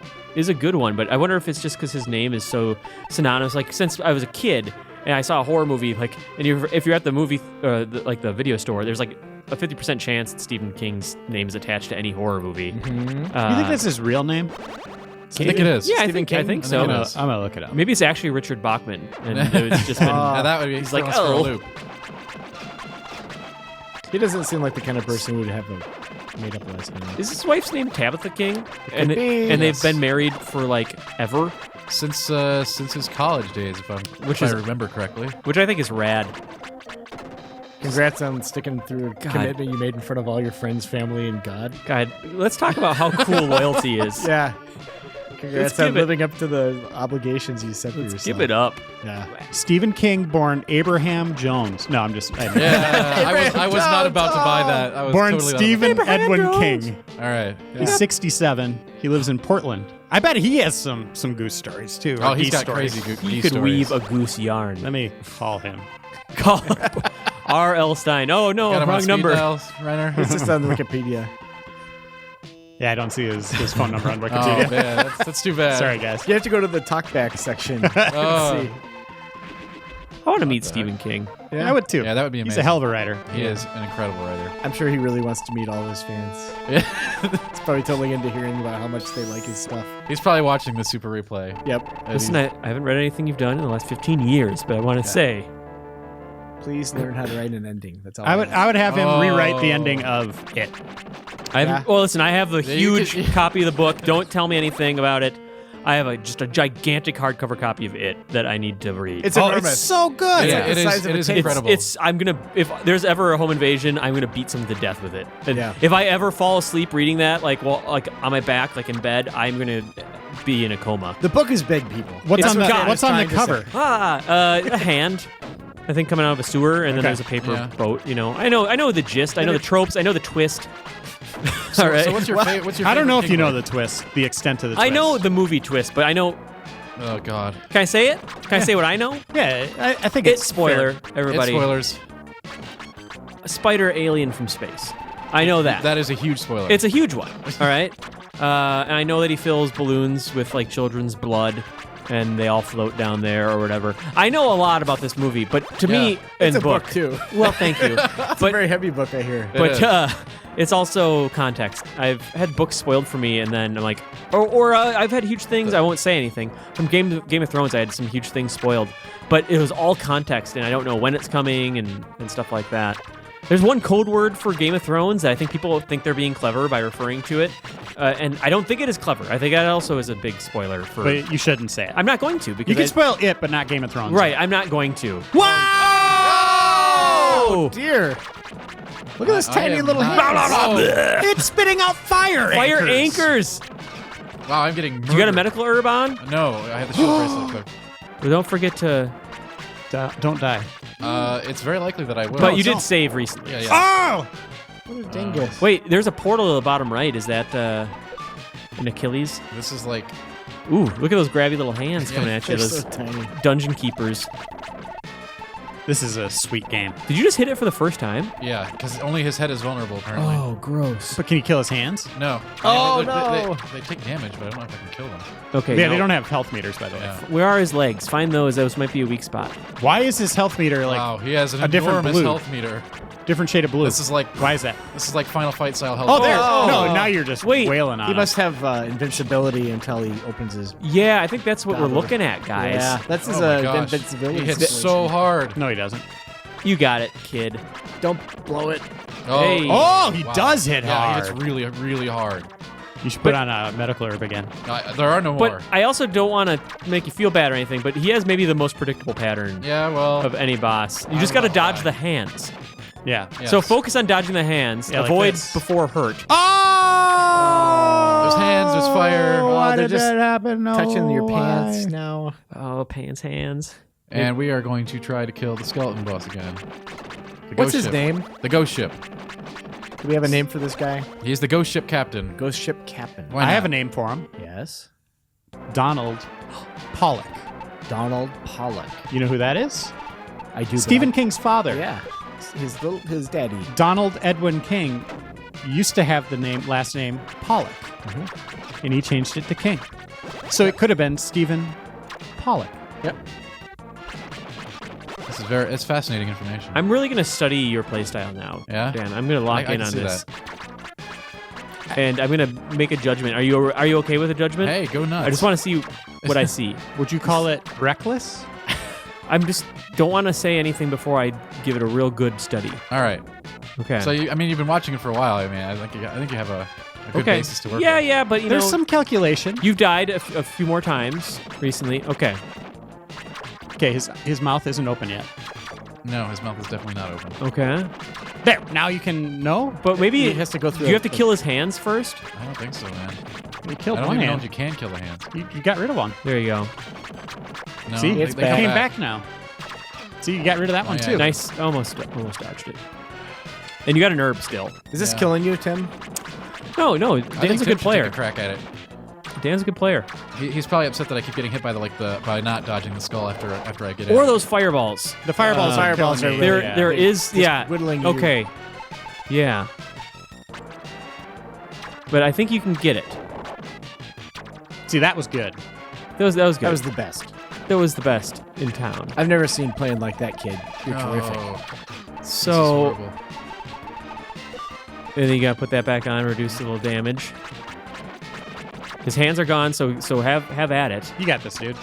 good one, but I wonder if it's just because his name is so synonymous. Like since I was a kid and I saw a horror movie, like, and if you're at the movie, the video store, there's like a 50% chance that Stephen King's name is attached to any horror movie. You think that's his real name? I think it is. Yeah, I Stephen think King? so. I'm it is. gonna look it up. Maybe it's actually Richard Bachman, and it's just been. Now that would be He's like, throwing us for a oh. loop. He doesn't seem like the kind of person who would have a made-up last name. Is his wife's name Tabitha King? And be, and they've yes. been married for like ever, Since his college days, if I remember correctly. which I think is rad. Congrats on sticking through a commitment you made in front of all your friends, family, and God. God, let's talk about how cool loyalty is. Yeah. Congrats give on it- living up to the obligations you set for yourself. Give it up. Yeah. Stephen King, born Abraham Jones. No, I'm just. Yeah, I was not about to buy that. I was Born totally Stephen Edwin Jones. King. All right. He's 67. He lives in Portland. I bet he has some goose stories too. Oh, or he's geese got stories. crazy He geese could stories. weave a goose yarn. Let me call him. Call R.L. Stein. Oh no, Got him on wrong speed number. dial, Reiner. It's just on Wikipedia. Yeah, I don't see his phone number on Oh Wikipedia. man, that's too bad. Sorry, guys. You have to go to the talkback section. Oh. See. I want to meet Stephen King. I would too. Yeah, that would be He's amazing. a hell of a writer. He is an incredible writer. I'm sure he really wants to meet all his fans. Yeah. He's probably totally into hearing about how much they like his stuff. He's probably watching the Super Replay. Yep. Listen, I haven't read anything you've done in the last 15 years, but I want to say, Please learn how to write an ending. That's all. I would have him Oh. rewrite the ending of it. I have. Yeah. Well, listen, I have the Yeah, you huge could- copy of the book. Don't tell me anything about it. I have just a gigantic hardcover copy of it that I need to read. It's Oh, enormous. it's so good. Yeah, the it size is. of It a is table. incredible. I'm gonna, if there's ever a home invasion, I'm gonna beat someone to death with it. And Yeah. if I ever fall asleep reading that, like on my back, like in bed, I'm gonna be in a coma. The book is big, people. What's It's on the God, What's on the it's trying to cover? A hand. I think coming out of a sewer, and then Okay. there's a paper Yeah. boat. I know the gist. I know the tropes. I know the twist. All right. So what's your favorite? I don't know if you know the twist, the extent of the twist. I know the movie twist, but I know. Oh God. Can I say it? Can I say what I know? Yeah, I think It's spoiler, fair. everybody. It's spoilers. A spider alien from space. I know that. That is a huge spoiler. It's a huge one. All right. And I know that he fills balloons with like children's blood, and they all float down there or whatever. I know a lot about this movie, but to me, It's and a book, too. Well, thank you. It's a very heavy book, I hear. It is. But it's also context. I've had books spoiled for me, and then I'm like, or I've had huge things. I won't say anything from Game of Thrones. I had some huge things spoiled, but it was all context, and I don't know when it's coming and stuff like that. There's one code word for Game of Thrones that I think people think they're being clever by referring to it, and I don't think it is clever. I think that also is a big spoiler for. But you shouldn't say it. I'm not going to because You can I- spoil it, but not Game of Thrones. right. I'm not going to. Wow! Dear. Look at this tiny little not- hand. It's spitting out fire. Fire anchors. Wow, I'm getting. Do you got a medical herb on? No, I have the shield bracelet equipped. Well, don't forget to. Don't die. It's very likely that I will. But you don't. did save recently. Yeah, yeah. Oh! What a dingus. Wait, there's a portal at the bottom right. Is that an Achilles? This is like. Ooh, look at those grabby little hands coming at you. They're Those so tiny. dungeon keepers. This is a sweet game. Did you just hit it for the first time? Yeah, because only his head is vulnerable apparently. Oh, gross. But can you kill his hands? No. Oh, They- no. They take damage, but I don't know if I can kill them. Okay. Yeah, no. they don't have health meters, by the way. Yeah. Where are his legs? Find those. Those might be a weak spot. Why is his health meter like Wow, he has an a different enormous blue. health meter. different shade of blue? This is like Why is that? Final Fight style health. Oh, there. Oh. No, now you're just Wait. wailing on He him. must have invincibility until he opens his. Yeah, I think that's what we're Double. looking at, guys. Yeah, that's his Oh my gosh. invincibility. He hits situation. so hard. No, he doesn't. You got it, kid. Don't blow it. Oh, Hey. Oh, he wow. does hit Yeah, hard. he hits really, really hard. You should put on a medical herb again. There are no more. But I also don't want to make you feel bad or anything, but he has maybe the most predictable pattern Yeah, well. of any boss. You just got to dodge the hands. Yeah. Yes. So focus on dodging the hands. Yeah, like Avoid this. before hurt. Oh! There's hands, there's fire. Why they're did just that happen? No, touching your why? pants now. Oh, hands. And we are going to try to kill the skeleton boss again. The What's ghost his ship. name? The ghost ship. Do we have a name for this guy? He's the ghost ship captain. Ghost ship captain. Why I not? have a name for him. Yes. Donald Pollock. Donald Pollock. You know who that is? I do. Stephen King's father. Yeah. His daddy. Donald Edwin King used to have the last name Pollock, and he changed it to King. So it could have been Stephen Pollock. Yep. This is it's fascinating information. I'm really going to study your playstyle now, Yeah? Dan. I'm going to lock I in can on see this. that. And I'm going to make a judgment. Are you okay with a judgment? Hey, go nuts. I just want to see what I see. Would you call it reckless? I'm just don't want to say anything before I give it a real good study. All right. Okay. So, you've been watching it for a while. I mean, I think you have a good okay. basis to work Yeah, with. yeah, but you There's know, some calculation. you've died a few more times recently. Okay. Okay, his mouth isn't open yet. No, his mouth is definitely not open. Okay. There, now you can know. But maybe He has to go through. you have to kill his hands first. I don't think so, man. You killed I don't one even know hand. if you can kill the hands. You got rid of one. There you go. No, See, they it's come came back now. See, you got rid of that one yeah. too. Nice. Almost dodged it. And you got an herb still. Is this Yeah. killing you, Tim? No, I think Dan's a Tim good should take player. a crack at it. Dan's a good player. He's probably upset that I keep getting hit by by not dodging the skull after I get in. Or those fireballs. The fireballs, Fireballs killing are me. really- There is yeah. whittling you. Okay. Yeah. But I think you can get it. See, that was good. That was good. That was the best. That was the best in town. I've never seen playing like that, kid. You're terrific. This is So, horrible. and then you gotta put that back on, reduce a little damage. His hands are gone, so have at it. You got this, dude.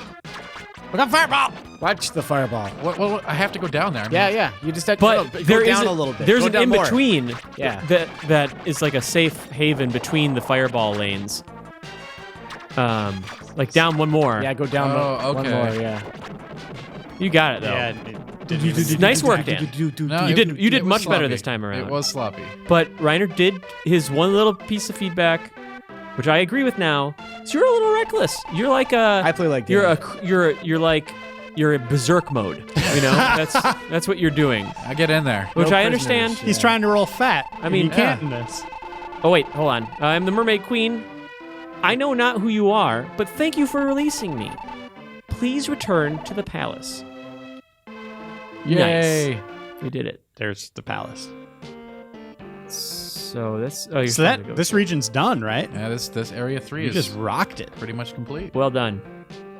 Look out, fireball! Watch the fireball. What, I have to go down there. I mean, Yeah. You just have to But go there is down a little bit. There's Go an down in more. between. Yeah. That is like a safe haven between the fireball lanes. Like down one more. Yeah, go down Oh, one okay. more. Yeah. You got it though. Yeah. Nice work, Dan. No, You it did was much better sloppy. this time around. It was sloppy. But Reiner did his one little piece of feedback, which I agree with now. So you're a little reckless. You're like a. I play like You're Dan. you're in berserk mode. You know, that's what you're doing. I get in there. Which No I prisoners. understand. He's trying to roll fat. I mean, he can't in this. Oh wait, hold on. I'm the Mermaid Queen. I know not who you are, but thank you for releasing me. Please return to the palace. Yay. Nice. We did it. There's the palace. So that's. Oh, you're So starting to go. this region's done, right? Yeah, this area 3 You is just rocked it pretty much complete. Well done.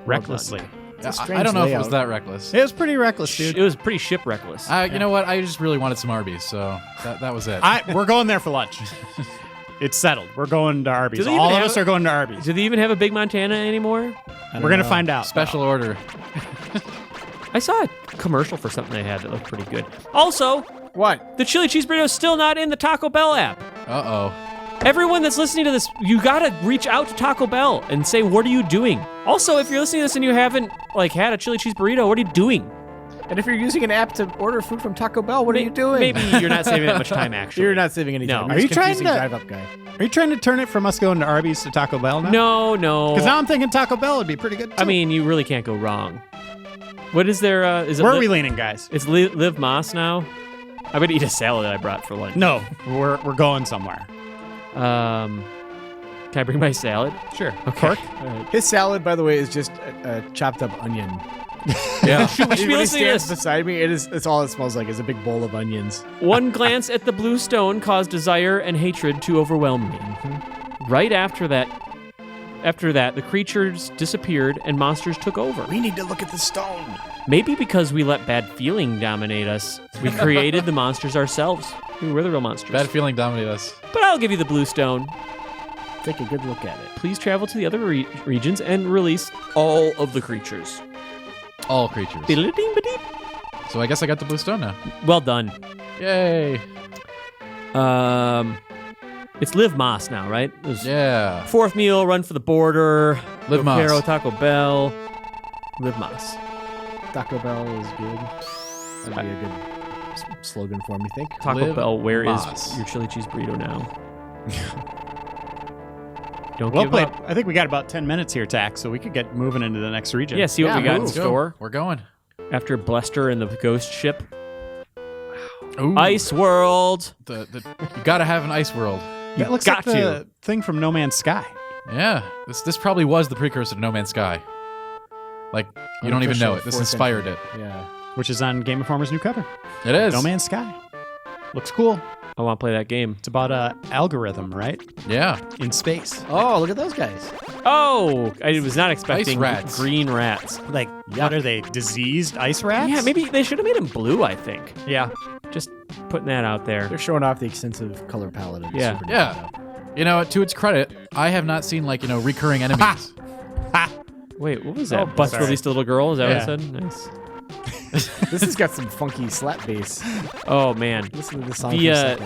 recklessly. It's a I strange don't know if it layout. was that reckless. It was pretty reckless, dude. It was pretty shipwreckless. You know what? I just really wanted some Arby's, so that was it. We're going there for lunch. It's settled. We're going to Arby's. Do they even All of have us are going to Arby's. Do they even have a Big Montana anymore? We're going to find out. Special order. I saw a commercial for something they had that looked pretty good. Also, What? the chili cheese burrito is still not in the Taco Bell app. Uh-oh. Everyone that's listening to this, you gotta reach out to Taco Bell and say, what are you doing? Also, if you're listening to this and you haven't had a chili cheese burrito, what are you doing? And if you're using an app to order food from Taco Bell, what are you doing? Maybe you're not saving that much time, actually. You're not saving any No. time. Are You're you just trying confusing to- Drive Up Guy? Are you trying to turn it from us going to Arby's to Taco Bell now? No. Because now I'm thinking Taco Bell would be pretty good, too. I mean, you really can't go wrong. What is there? Is it where are we leaning, guys? It's Liv Moss now? I'm gonna eat a salad that I brought for lunch. No, we're going somewhere. Can I bring my salad? Sure. Okay. Cork? All right. His salad, by the way, is just a chopped up onion. Yeah. We should be When he listening to stands this. beside me, it's all it smells like is a big bowl of onions. One glance at the blue stone caused desire and hatred to overwhelm me. Right after that, the creatures disappeared and monsters took over. We need to look at the stone. Maybe because we let bad feeling dominate us, we created the monsters ourselves. We were the real monsters. Bad feeling dominated us. But I'll give you the blue stone. Take a good look at it. Please travel to the other regions and release all of the creatures. All creatures. Diddle-a-ding-ba-dee. So I guess I got the blue stone now. Well done. Yay. It's Live Más now, right? Yeah. Fourth meal, run for the border. Live Más. Volcano, Taco Bell. Live Más. Taco Bell is good. That'd be a good slogan for me, think. Taco Live Bell, where Más. is your chili cheese burrito now? Don't Well give played. up. I think we got about 10 minutes here, Tack, so we could get moving into the next region. Yeah, see what we got in Let's go. store. We're going. After Bluster and the ghost ship. Ooh. Ice World. You gotta have an ice world. That looks got like the thing from No Man's Sky. Yeah. This probably was the precursor to No Man's Sky. Like, you don't even know it. This inspired it. Yeah. Which is on Game Informer's new cover. It is. No Man's Sky. Looks cool. I want to play that game. It's about a algorithm, right? Yeah. In space. Oh, look at those guys. Oh, I was not expecting rats. green rats. Like, what are they? Diseased ice rats? Yeah, maybe they should have made them blue, I think. Yeah. Just putting that out there. They're showing off the extensive color palette of the Yeah. Super Yeah. Nintendo. You know, to its credit, I have not seen, recurring enemies. Wait, what was that? Oh, Bust sorry. released a little girl? Is that Yeah. what it said? Nice. This has got some funky slap bass. Oh, man. Listen to the song The, for a second.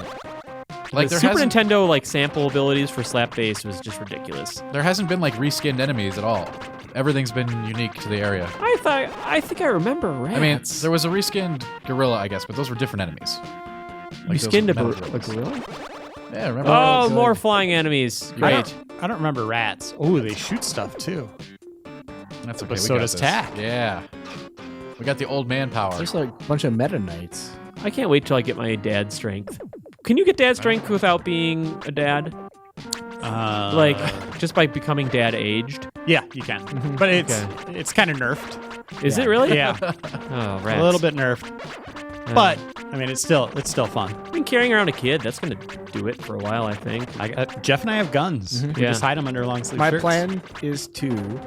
Like, The there Super hasn't, Nintendo sample abilities for slap bass was just ridiculous. there hasn't been, reskinned enemies at all. Everything's been unique to the area. I think I remember rats. I mean, there was a reskinned gorilla, I guess, but those were different enemies. you those skinned a metal gorilla? gorillas. Yeah, remember? Oh, those? more flying enemies. You're Great. I don't remember rats. Oh, they shoot stuff too. That's okay. But we so got does this. Tack. Yeah. We got the old man power. There's like a bunch of Meta Knights. I can't wait till I get my dad strength. Can you get dad strength without being a dad? Just by becoming dad aged? Yeah, you can. But it's kind of nerfed. Is it really? Yeah, Oh, rats. a little bit nerfed. But I mean, it's still fun. I mean, carrying around a kid, that's going to do it for a while, I think. Jeff and I have guns. We Yeah. just hide them under long sleeve My shirts. plan is to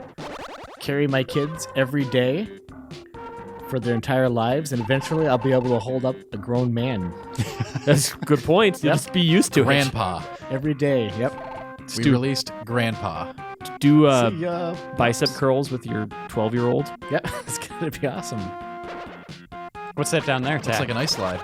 carry my kids every day for their entire lives, and eventually I'll be able to hold up a grown man That's a good point. Yep. Just be used to Grandpa. every day. Yep. We released Grandpa. it. Do See ya. bicep curls with your 12-year-old. Yep. It's gonna be awesome. What's that down there, Looks Tack? like an ice slide.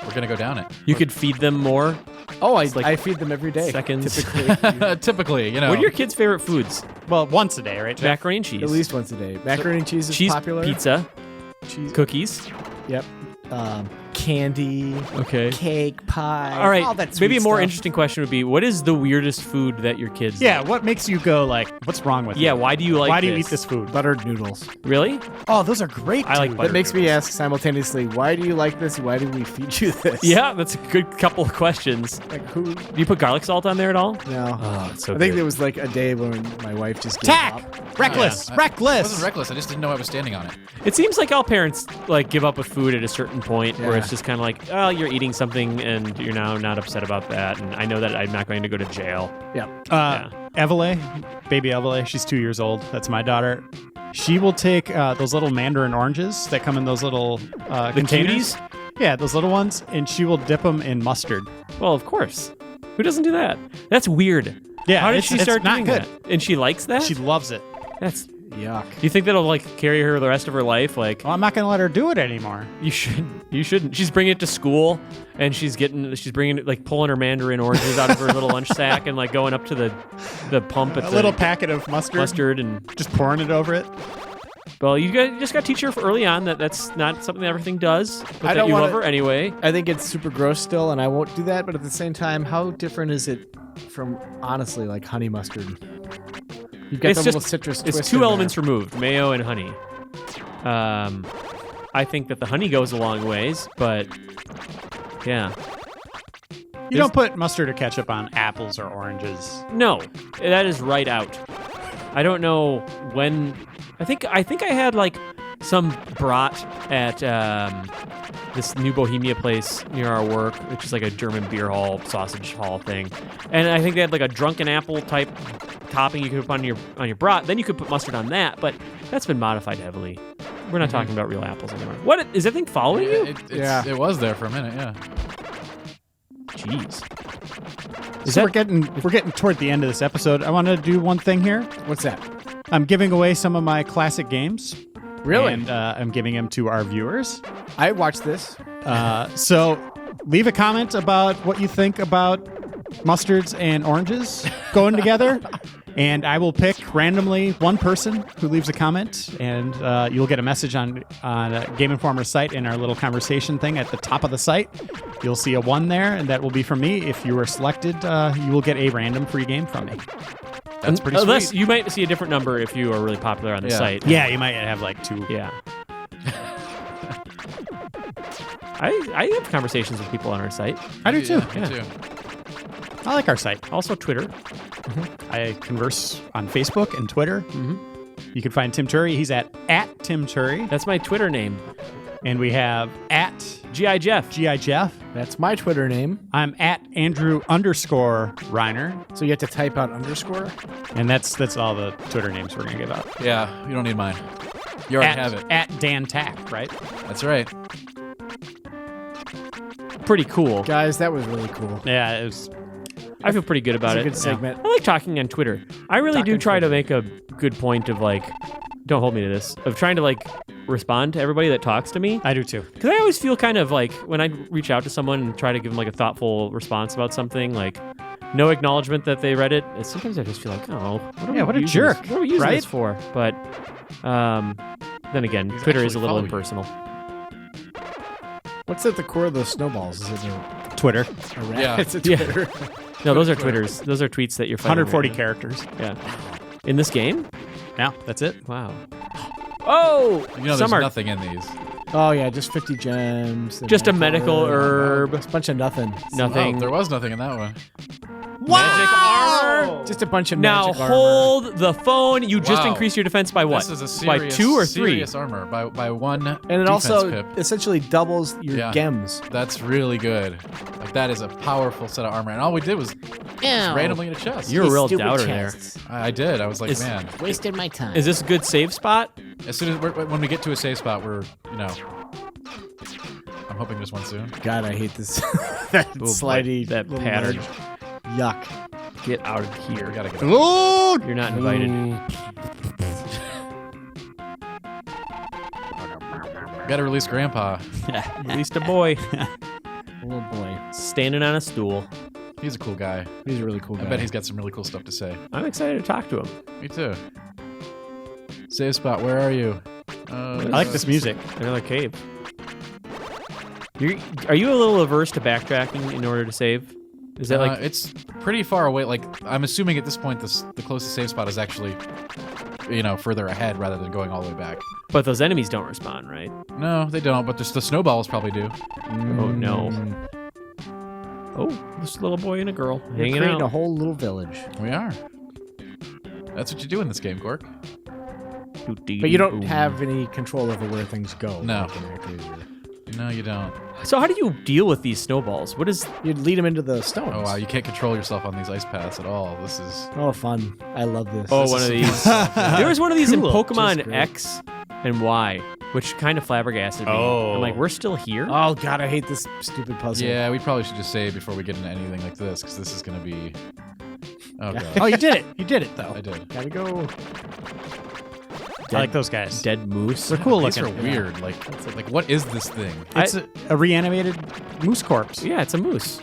We're gonna go down it. You could feed them more. Oh, like I feed them every day. seconds. Typically, Typically, you know. What are your kids' favorite foods? Well, once a day, right, Jeff? Macaroni and cheese. at least once a day. Macaroni and cheese is cheese popular. pizza. Cheese. Cookies. Yep. Candy. Okay. Cake, pie. All right. All that Maybe a sweet more stuff. interesting question would be, what is the weirdest food that your kids Yeah, like? what makes you go like, what's wrong with Yeah, you? why do you like Why do you this? eat this food? Buttered noodles. Really? Oh, those are great. I like dude. butter. That makes me ask simultaneously, why do you like this? Why do we feed you this? Yeah, that's a good couple of questions. Like who? Do you put garlic salt on there at all? No. Oh, it's so I think good. there was like a day when my wife just gave Tack! up. Reckless! Yeah, Reckless! It wasn't reckless. I just didn't know I was standing on it. It seems like all parents give up with food at a certain point where Yeah. it's just kind of like, oh, you're eating something and you're now not upset about that, and I know that I'm not going to go to jail. Yeah. Evele, baby Evele, she's 2 years old. That's my daughter. She will take those little mandarin oranges that come in those little containers. cuties? Yeah, those little ones, and she will dip them in mustard. Well, of course. Who doesn't do that? That's weird. Yeah, How did it's- she it's start not doing good. that? And she likes that? She loves it. That's. Yuck. Do you think that'll carry her the rest of her life? Like, Well, I'm not going to let her do it anymore. you shouldn't. She's bringing it to school, and she's bringing it, pulling her mandarin oranges out of her little lunch sack and going up to the pump at A the little packet of mustard, and just pouring it over it. well, you just got to teach her early on that that's not something that everything does, but I that don't you wanna- love her anyway. I think it's super gross still, and I won't do that. But at the same time, how different is it from honestly honey mustard? You've got It's the just little citrus. it's twist two in elements there. removed, mayo and honey. I think that the honey goes a long ways, but yeah. You don't put mustard or ketchup on apples or oranges. No, that is right out. I don't know when. I think I had some brat at this new Bohemia place near our work, which is like a German beer hall, sausage hall thing. And I think they had a drunken apple type topping you could put on your brat. Then you could put mustard on that, but that's been modified heavily. We're not talking about real apples anymore. What is that thing following you? It was there for a minute, yeah. Jeez. We're getting toward the end of this episode. I want to do one thing here. What's that? I'm giving away some of my classic games. Really? And I'm giving them to our viewers. I watched this. So leave a comment about what you think about mustards and oranges going together. And I will pick randomly one person who leaves a comment, and you'll get a message on Game Informer's site in our little conversation thing at the top of the site. You'll see a 1 there, and that will be from me. If you are selected, you will get a random free game from me. That's pretty Unless sweet. you might see a different number if you are really popular on the site. Yeah, you might have like 2. Yeah. I have conversations with people on our site. I do too. Me too. I like our site. Also Twitter. I converse on Facebook and Twitter. Mm-hmm. You can find Tim Turi. He's at Tim Turi. That's my Twitter name. And we have at G.I. Jeff. G.I. Jeff. That's my Twitter name. I'm at Andrew _Reiner. So you have to type out underscore? And that's all the Twitter names we're going to give out. Yeah, you don't need mine. You already have it. At Dan Tack, right? That's right. Pretty cool. Guys, that was really cool. Yeah, it was. I feel pretty good about It's a it. good segment. I like talking on Twitter. I really do try to make a good point of like, don't hold me to this, of trying to like respond to everybody that talks to me. I do too. Because I always feel kind of like when I reach out to someone and try to give them like a thoughtful response about something, like no acknowledgement that they read it. Sometimes I just feel like, oh, what a jerk, What are we using right? this for? But then again, He's Twitter is a actually little following impersonal. What's at the core of those snowballs? Is it Twitter. a rat? Yeah. It's a Yeah. Twitter. No, those are Twitters. Those are tweets that you're fighting 140 right characters. now. Yeah. In this game? Yeah, that's it. Wow. Oh! You know, some there's are nothing in these. Oh, yeah, just 50 gems. just a medical herb. It's a bunch of nothing. Nothing. Oh, there was nothing in that one. Magic armor. Just a bunch of Now magic armor. hold the phone. You just Wow. increased your defense by what? This is a serious, by 2 or 3? serious armor by 1 And it defense also pip. essentially doubles your Yeah. gems. That's really good. Like that is a powerful set of armor, and all we did was Ow. randomly in a chest. You're a real Stupid doubter chests. I did. I was like, Is- man. Wasted my time. there. Is this a good save spot? As soon as when we get to a safe spot, we're I'm hoping there's one soon. God, I hate this. that Oh, boy. slidey That little pattern. ledge. Yuck. Get out of here. We gotta get. Oh, You're not invited. Gotta release Grandpa. At least a boy Oh, boy. standing on a stool. He's a cool guy. He's a really cool guy. I bet he's got some really cool stuff to say. I'm excited to talk to him. Me too. Save spot. Where are you? I like this music. Another cave. Are you a little averse to backtracking in order to save? Is that like it's pretty far away. Like I'm assuming at this point, the closest save spot is actually, further ahead rather than going all the way back. But those enemies don't respawn, right? No, they don't. But the snowballs probably do. Oh no. Oh, this little boy and a girl You're hanging creating out. a whole little village. We are. That's what you do in this game, Cork. But you don't have any control over where things go. No. like in Actraiser. No, you don't. So how do you deal with these snowballs? What is? You'd lead them into the stones. Oh wow, you can't control yourself on these ice paths at all. This is. Oh, fun. I love this. Oh, This one is of these. There was one of these in Cool. Pokemon Just great. X and Y, which kind of flabbergasted me. Oh. I'm like, we're still here? Oh, God, I hate this stupid puzzle. Yeah, we probably should just save before we get into anything like this, because this is gonna be. Oh god, Oh, you did it. You did it, though. I did. Gotta go. I like those guys. Dead moose. They're cool These looking. are weird. Like what is this thing? It's a reanimated moose corpse. Yeah, it's a moose.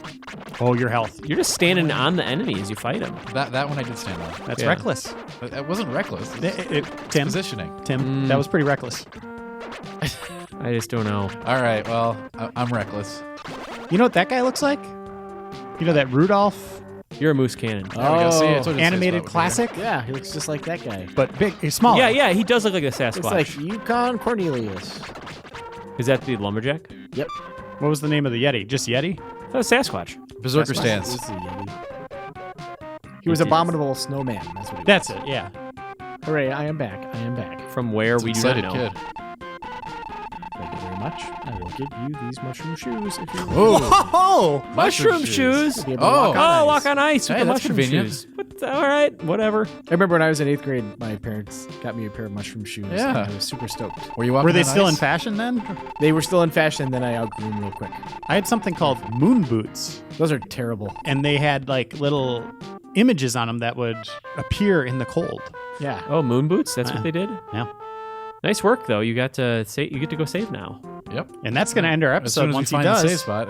Oh, your health. You're just standing on the enemy as you fight them. That one I did stand on. That's Yeah. reckless. But that wasn't reckless. It's Tim, positioning. Tim, that was pretty reckless. I just don't know. All right. Well, I'm reckless. You know what that guy looks like? You know that Rudolph You're a moose cannon. There we go. See, I told you to say animated spot classic, Yeah, he looks just like that guy. but big, he's smaller. Yeah, yeah, he does look like a It's Sasquatch. like Yukon Cornelius. Is that the lumberjack? Yep. What was the name of the Yeti? Just Yeti? That was Sasquatch. here. Berserker This stance. is a Yeti. He was Abominable Snowman. That's what he That's was. it. Yeah. Hooray, I am back. I am back. From where we do not Excited know. kid. Thank you very much. I will give you these mushroom shoes if you Oh, Mushroom shoes. You'll be able to walk on Oh, ice. walk on ice with Hey, the that's mushroom convenient. shoes. All right, whatever. I remember when I was in 8th grade, my parents got me a pair of mushroom shoes. Yeah. And I was super stoked. Were you walking were they on still in ice? fashion then? They were still in fashion, then I outgrew them real quick. I had something called moon boots, Those are terrible. and they had like little images on them that would appear in the cold. Yeah. Oh, moon boots. That's what they did. Yeah. Nice work, though. You got to say you get to go save now. Yep. And that's going to end our As soon episode as once we he find the does. safe spot.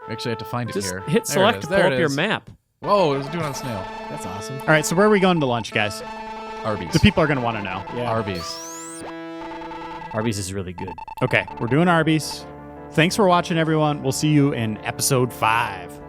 Actually, I have to find it Just here. hit There select it to is. pull There up it your is. map. Whoa, it was doing on snail. That's awesome. All right, so where are we going to lunch, guys? Arby's. The people are going to want to know. Yeah. Arby's. Arby's is really good. Okay, we're doing Arby's. Thanks for watching, everyone. We'll see you in episode 5.